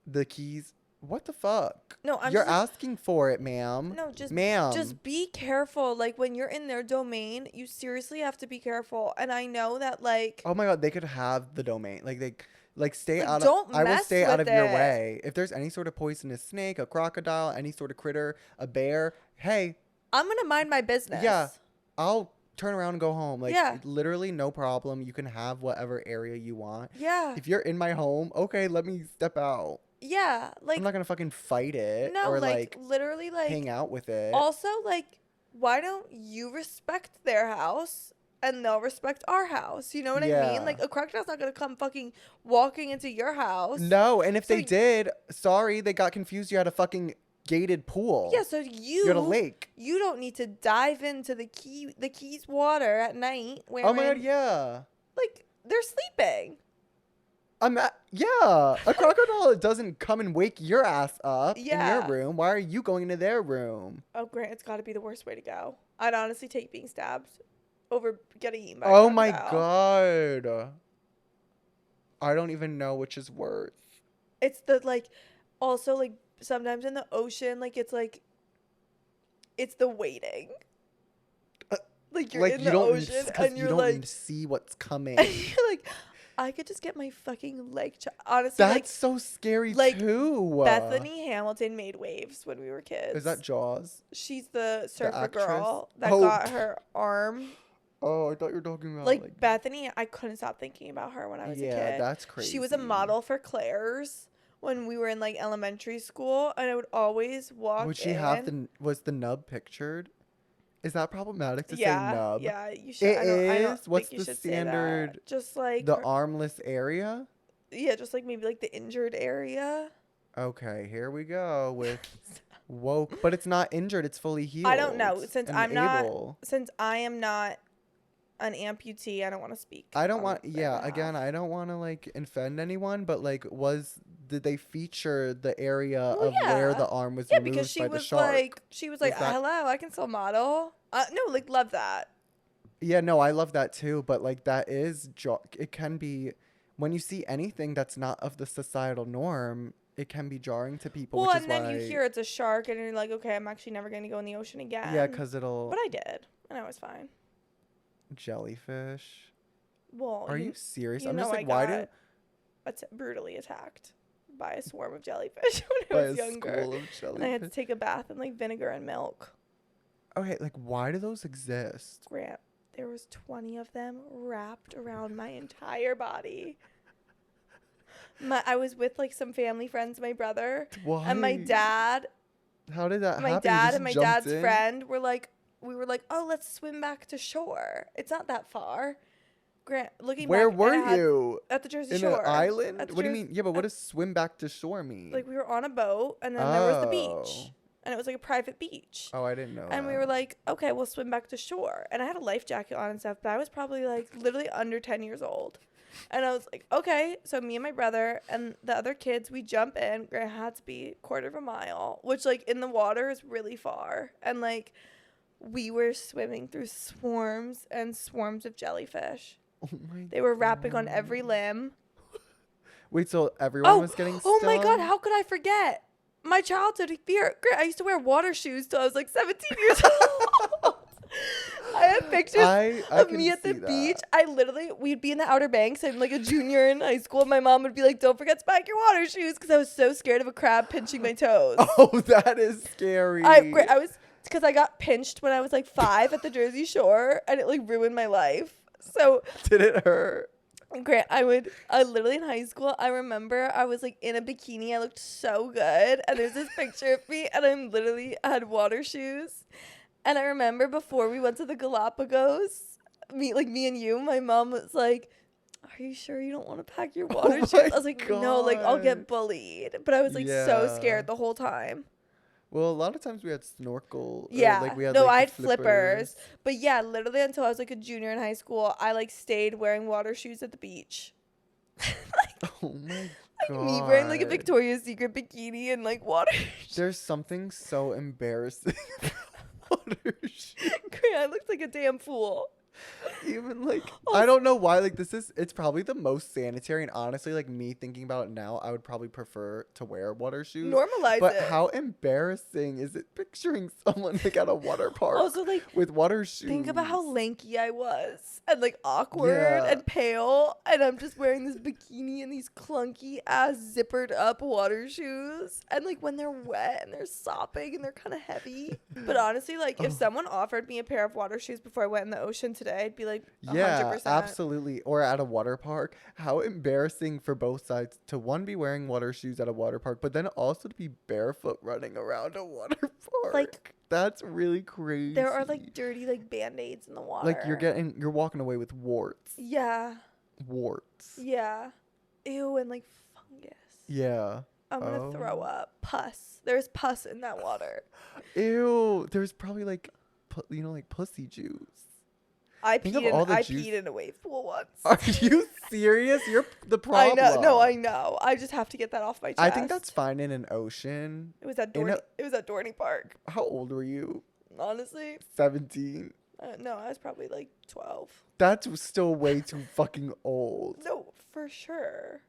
The Keys. What the fuck? No, I'm You're just- asking for it, ma'am. no, just ma'am. just be careful. Like when you're in their domain, you seriously have to be careful. And I know that like Oh my God, they could have the domain. Like they like stay Like, out don't of. I will mess stay out with of your it. way. If there's any sort of poisonous snake, a crocodile, any sort of critter, a bear, hey, I'm gonna mind my business. yeah, I'll turn around and go home. Like Yeah. literally no problem. You can have whatever area you want. Yeah. If you're in my home, okay, let me step out. Yeah. Like I'm not gonna fucking fight it no, or like literally like hang out with it. also like why don't you respect their house and they'll respect our house? You know what I Yeah. mean? Like a crocodile's not gonna come fucking walking into your house. No, and if So they did, sorry, they got confused. You had a fucking gated pool. Yeah, so You had a lake. You don't need to dive into the Keys water at night wearing Oh my God, yeah. like they're sleeping. Yeah, a crocodile doesn't come and wake your ass up Yeah. in your room. Why are you going into their room? Oh, Grant, it's got to be the worst way to go. I'd honestly take being stabbed over getting eaten by a Oh my crocodile. God. I don't even know which is worse. It's the like, also like sometimes in the ocean, like it's the waiting. Like you're Like in you the don't, ocean because and you you're don't like, see what's coming. and you're like, I could just get my fucking leg honestly, That's so scary like too. Bethany Hamilton made waves when we were Is that kids. Jaws? She's the The surfer actress? girl that Oh. got her arm. Oh, I thought you were talking about Like Bethany, I couldn't stop thinking about her when I was a Yeah, kid. that's crazy. She was a model for Claire's when we were in like elementary school, and I would always walk Would she in. have was the nub pictured? Is that problematic to say Yeah, nub? yeah, you should. It I don't is? What's think you the should standard? say that. Just like The armless area? yeah, just like maybe like the injured area. Okay, here we go with woke, but it's not injured, it's fully healed. I don't know since and I'm not able. since I am not an amputee. I don't want to speak. I don't on want their behalf. again, I don't want to like offend anyone, but like did they feature the area Well, of where yeah. the arm was Yeah, removed because she by the was shark? like, Was that- hello, I can still model. No, like love that. Yeah, no, I love that too, but like that is it can be when you see anything that's not of the societal norm, it can be jarring to people, Well, which is and then why you hear it's a shark, and you're like, okay, I'm actually never going to go in the ocean again. Yeah, cuz it'll But I did, and I was fine. jellyfish. Well, Are you serious? you I'm just know like, I why got brutally attacked by a swarm of jellyfish when I by was a younger, school of and I had to jellyfish? take a bath in like vinegar and milk. Okay, like why do those exist? Grant, there was 20 of them wrapped around my entire body. I was with like some family friends, my brother, Why? and my dad. How did that My happen? You dad just and my jumped dad's in? friend were like, we were like, oh, let's swim back to shore. It's not that far. Grant, looking Where back, were you? at the Jersey In Shore. an island? At the What do you Jersey- mean? Yeah, but what does swim back to shore mean? Like we were on a boat, and then there was the beach, Oh. and it was like a private beach. Oh, I didn't know And that. we were like, okay, we'll swim back to shore. And I had a life jacket on and stuff, but I was probably like literally under 10 years old. And I was like, okay. So me and my brother and the other kids, we jump in. Grant had to be a quarter of a mile, which like in the water is really far. And like we were swimming through swarms and swarms of jellyfish. Oh my They were wrapping on every limb. Wait, so everyone was getting stung? Oh my God, how could I forget? My childhood fear. Grant, I used to wear water shoes till I was like 17 years old. I have pictures I of can me at the see beach. that. We'd be in the Outer Banks. I'm like a junior in high school. My mom would be like, don't forget to pack your water shoes, because I was so scared of a crab pinching my toes. Oh, that is scary. I was, because I got pinched when I was like 5 at the Jersey Shore, and it like ruined my life. So Did it hurt? Grant, I literally in high school, I remember I was like in a bikini. I looked so good. And there's this picture of me, and I had water shoes. And I remember before we went to the Galapagos, me and you, my mom was like, are you sure you don't want to pack your water shoes? I was like, no, like I'll get bullied. But I was like so scared the whole time. Well, a lot of times we had snorkel. Yeah. Like we had, no, like, I the had flippers. But yeah, literally until I was like a junior in high school, I like stayed wearing water shoes at the beach. Oh my Like God. me wearing like a Victoria's Secret bikini and like water shoes. There's something so embarrassing about water shoes. I looked like a damn fool. Even like I don't know why, like it's probably the most sanitary, and honestly, like me thinking about it now, I would probably prefer to wear water shoes. Normalize But it. how embarrassing is it picturing someone like at a water park Also, like, with water shoes? think about how lanky I was and like awkward Yeah. and pale, and I'm just wearing this bikini and these clunky ass zippered up water shoes, and like when they're wet and they're sopping and they're kind of heavy. But honestly, like if someone offered me a pair of water shoes before I went in the ocean today, I'd be like 100%. Yeah, absolutely. Or at a water park. How embarrassing for both sides to one be wearing water shoes at a water park, but then also to be barefoot running around a water park. Like, that's really crazy. there are like dirty like band-aids in the water. like you're walking away with warts. Yeah. Warts. Yeah. Ew, and like fungus. Yeah. I'm gonna throw up. Pus. There's pus in that water. Ew. There's probably like, like pussy juice. I Think of all the juice- peed in a wave pool once. Are you serious? You're the I problem. know. No, I know. I just have to get that off my chest. I think that's fine in an ocean. It was at in Dorney. It was at Dorney Park. How old were you? Honestly, 17. no, I was probably like 12. That's still way too fucking old. No, for sure.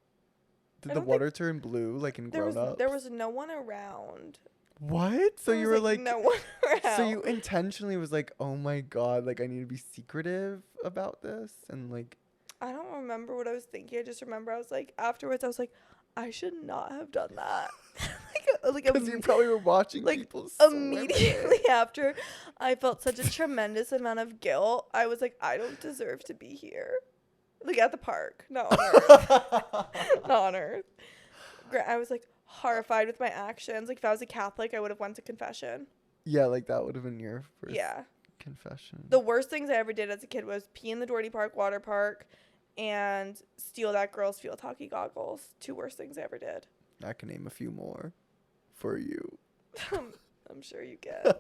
Did I the don't water turn blue like in there Grown Ups? was no one around. What? So There you was, were like, no one around. so you intentionally was like, oh my God, like I need to be secretive about this and like. I don't remember what I was thinking. I just remember I was like, afterwards, I was like, I should not have done that. Because you probably were watching like people immediately after, I felt such a tremendous amount of guilt. I was like, I don't deserve to be here. Like at the park, not on Earth. Not on Earth. I was like horrified with my actions. Like if I was a Catholic, I would have went to confession. Yeah, like that would have been your first confession. The worst things I ever did as a kid was pee in the Doherty Park water park and steal that girl's field hockey goggles. 2 worst things I ever did. I can name a few more for you. I'm sure you can.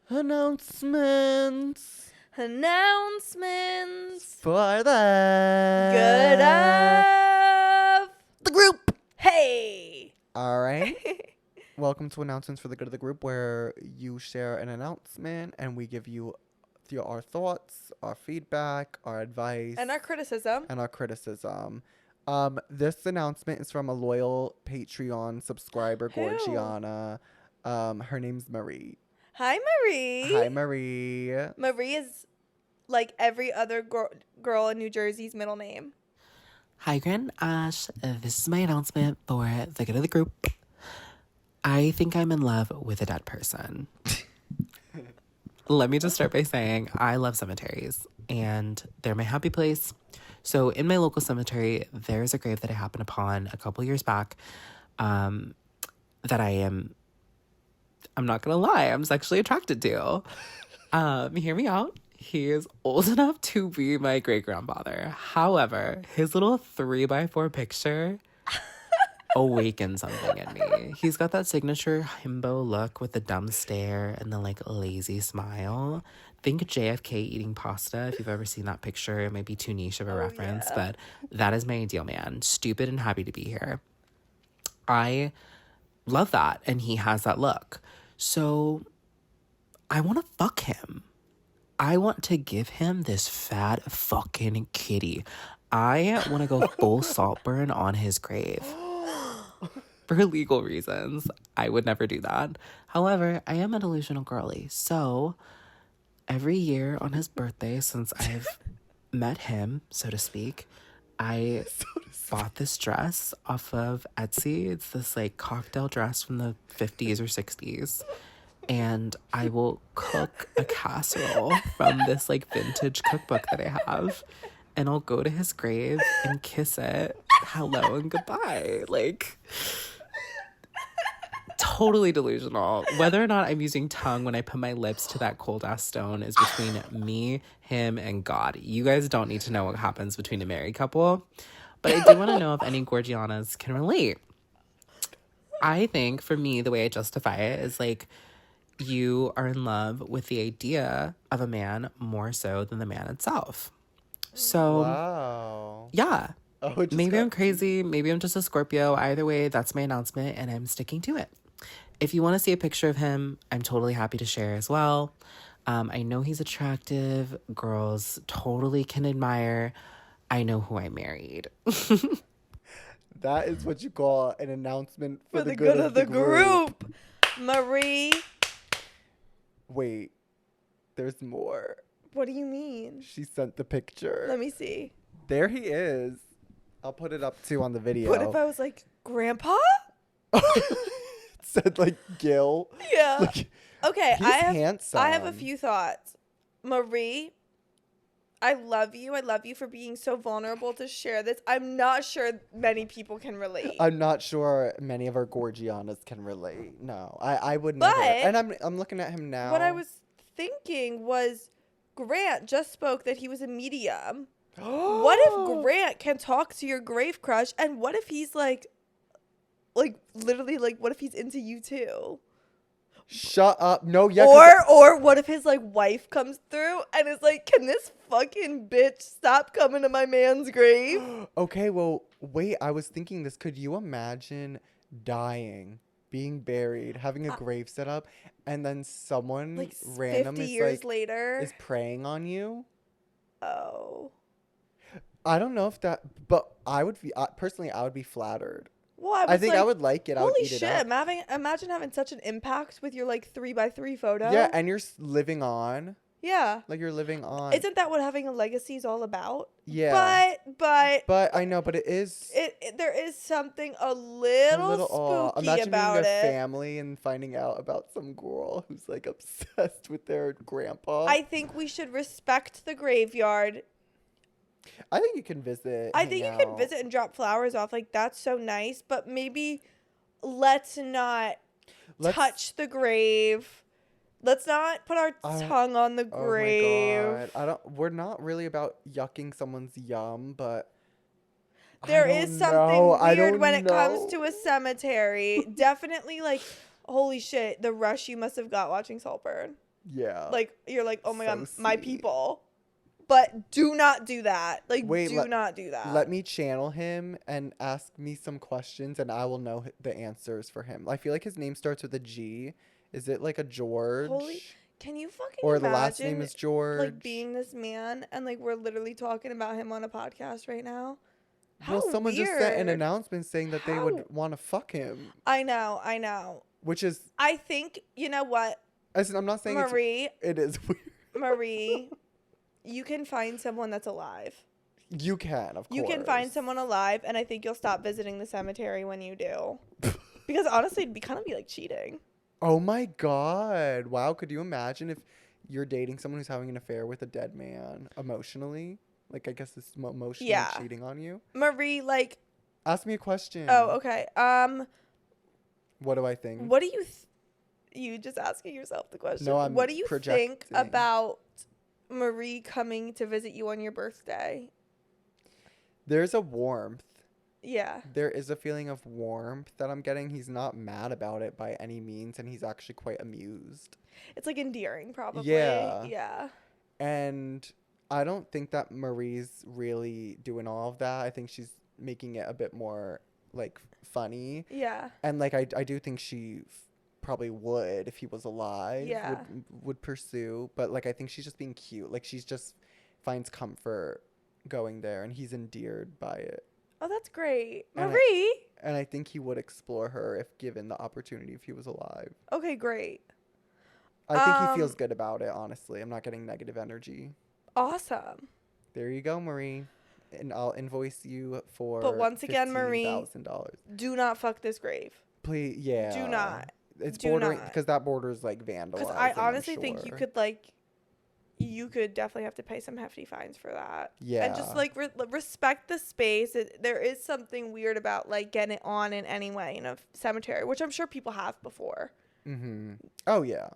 Announcements for the Good of the group. Hey. All right. Welcome to Announcements for the Good of the Group, where you share an announcement and we give you our thoughts, our feedback, our advice, And our criticism. This announcement is from a loyal Patreon subscriber, Who? Gorgiana. Her name's Marie. Hi, Marie. Hi, Marie. Marie is like every other girl in New Jersey's middle name. Hi, Grand Ash. This is my announcement for the good of the group. I think I'm in love with a dead person. Let me just start by saying I love cemeteries, and they're my happy place. So in my local cemetery, there's a grave that I happened upon a couple years back that I'm not going to lie, I'm sexually attracted to. Hear me out. He is old enough to be my great-grandfather. However, his little 3x4 picture awakened something in me. He's got that signature himbo look with the dumb stare and the like lazy smile. Think JFK eating pasta. If you've ever seen that picture, it might be too niche of a reference, but that is my ideal man. Stupid and happy to be here. I love that, and he has that look. So I want to fuck him. I want to give him this fat fucking kitty. I want to go full Saltburn on his grave. For legal reasons, I would never do that. However, I am a delusional girly. So every year on his birthday, since I've met him, so to speak, I bought this dress off of Etsy. It's this like cocktail dress from the 50s or 60s. And I will cook a casserole from this like vintage cookbook that I have. And I'll go to his grave and kiss it. Hello and goodbye. Like, totally delusional. Whether or not I'm using tongue when I put my lips to that cold ass stone is between me, him, and God. You guys don't need to know what happens between a married couple. But I do want to know if any Gorgianas can relate. I think for me, the way I justify it is like, you are in love with the idea of a man more so than the man itself. So, wow. Yeah. Oh, maybe I'm crazy. Maybe I'm just a Scorpio. Either way, that's my announcement, and I'm sticking to it. If you want to see a picture of him, I'm totally happy to share as well. I know he's attractive. Girls totally can admire. I know who I married. That is what you call an announcement for the good of the group. Marie. Wait, there's more. What do you mean? She sent the picture. Let me see. There he is. I'll put it up too on the video. What if I was like, Grandpa? It said like Gil. Yeah. Like, okay, he's handsome. I have a few thoughts. Marie, I love you. I love you for being so vulnerable to share this. I'm not sure many people can relate. I'm not sure many of our Gorgianas can relate. No, I would never. But And I'm looking at him now. What I was thinking was Grant just spoke that he was a medium. What if Grant can talk to your grave crush, and what if he's like literally like what if he's into you too? Shut up. No, yeah. Or what if his like wife comes through and is like, can this fucking bitch stop coming to my man's grave? Okay, well, wait, I was thinking this. Could you imagine dying, being buried, having a grave set up, and then someone Like random 50 is years like later is preying on you? Oh. I don't know if that, but I would be personally, I would be flattered. Well, I I was think like, I would like it. I would holy eat shit! it up. Imagine having such an impact with your like 3x3 photo. Yeah, and you're living on. Yeah. Like you're living on. Isn't that what having a legacy is all about? Yeah. But But I know, but it is there is something a a little little spooky imagine being about their it. family and finding out about some girl who's like obsessed with their grandpa. I think we should respect the graveyard. I think you can visit. I hang think you can out. visit and drop flowers off. Like, that's so nice. But maybe let's not touch the grave. Let's not put our tongue on the grave. Oh my God. We're not really about yucking someone's yum, but There is something weird when it comes know. to a cemetery. Definitely, like, holy shit, the rush you must have got watching Saltburn. Yeah. Like, you're like, oh my So God, my sweet. people. But do not do that. Like, Wait, do not do that. Let me channel him and ask me some questions, and I will know the answers for him. I feel like his name starts with a G. Is it like a George? Can you fucking or imagine, the last name is George? like, being this man and, like, we're literally talking about him on a podcast right now? How Well, someone just sent an announcement saying that they would want to fuck him. I know. Which is... I think, you know what? I'm not saying Marie. it is weird. Marie, you can find someone that's alive. You can, of course. You can find someone alive, and I think you'll stop visiting the cemetery when you do. Because honestly, it'd kind of be like cheating. Oh my God. Wow. Could you imagine if you're dating someone who's having an affair with a dead man emotionally? Like, I guess it's emotionally cheating on you. Marie, like... Ask me a question. Oh, okay. What do I think? What do you... you just asking yourself the question. No, I'm What do you projecting. think about Marie coming to visit you on your birthday? There's a warmth. Yeah. There is a feeling of warmth that I'm getting. He's not mad about it by any means, and he's actually quite amused. It's like endearing, probably. Yeah. Yeah. And I don't think that Marie's really doing all of that. I think she's making it a bit more, like, funny. Yeah. And, like, I do think she probably would if he was alive. Yeah. Would pursue. But, like, I think she's just being cute. Like, she's just finds comfort going there, and he's endeared by it. Oh, that's great. And Marie! And I think he would explore her if given the opportunity if he was alive. Okay, great. I think he feels good about it, honestly. I'm not getting negative energy. Awesome. There you go, Marie. And I'll invoice you for But once again, Marie, $15,000. do not fuck this grave. Please, yeah. Do not. It's Do bordering not. because that borders like vandalizing. Because I honestly I'm think you sure. could, like, you could definitely have to pay some hefty fines for that. Yeah. And just, like, respect the space. There is something weird about, like, getting it on in any way in a cemetery, which I'm sure people have before. Mm-hmm. Oh, yeah.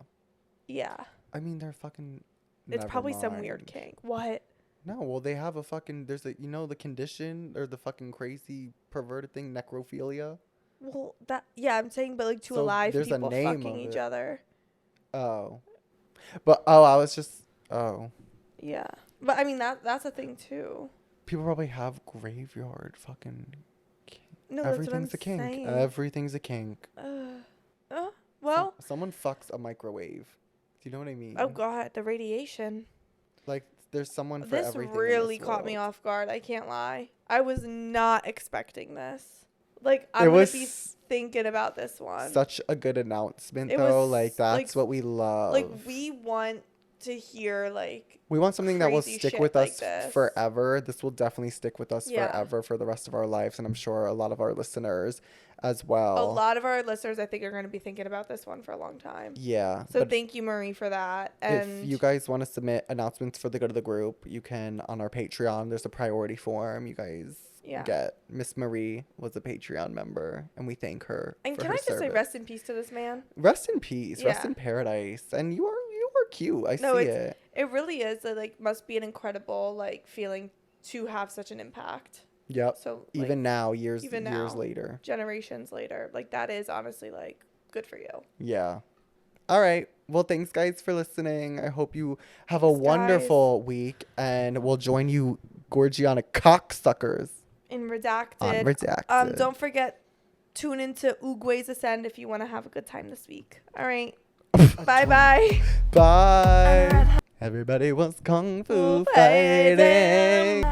Yeah. I mean, they're fucking... It's probably some weird kink. What? No, well, they have a fucking... There's a... You know the condition or the fucking crazy perverted thing, necrophilia? Well, that... Yeah, I'm saying, but, like, two So alive there's a people name fucking of each it. other. Oh. But, I was just... Oh. Yeah. But, I mean, that's a thing, too. People probably have graveyard fucking... No, that's what I'm Everything's a kink. saying. Everything's a kink. Well... Someone fucks a microwave. Do you know what I mean? Oh, God, the radiation. Like, there's someone for This everything. really in this caught me world. off guard. I can't lie. I was not expecting this. Like, It I'm going was to be thinking about this one. Such a good announcement, It though. was, Like, that's like, what we love. Like, we want to hear, like... We want something that will crazy stick shit with like us this. forever. This will definitely stick with us Yeah. forever for the rest of our lives. And I'm sure a lot of our listeners as well. A lot of our listeners, I think, are going to be thinking about this one for a long time. Yeah. So but thank you, Marie, for that. And if you guys want to submit announcements for the good of the group, you can on our Patreon. There's a priority form. You guys get. Miss Marie was a Patreon member, and we thank her. And for can her I just say service. rest in peace to this man? Rest in peace. Rest Yeah. in paradise. And you are cute. I see it. It really is. It, like, must be an incredible, like, feeling to have such an impact. Yep. So like, even now, years now, later. generations later, like, that is honestly, like, good for you. Yeah. All right. Well, thanks, guys, for listening. I hope you have a Thanks, wonderful week, and we'll join you, Gorgiana cocksuckers. In Redacted. On Redacted. Don't forget, tune into Oogway's Ascend if you want to have a good time this week. All right. Bye-bye. Bye. Everybody wants kung fu fighting.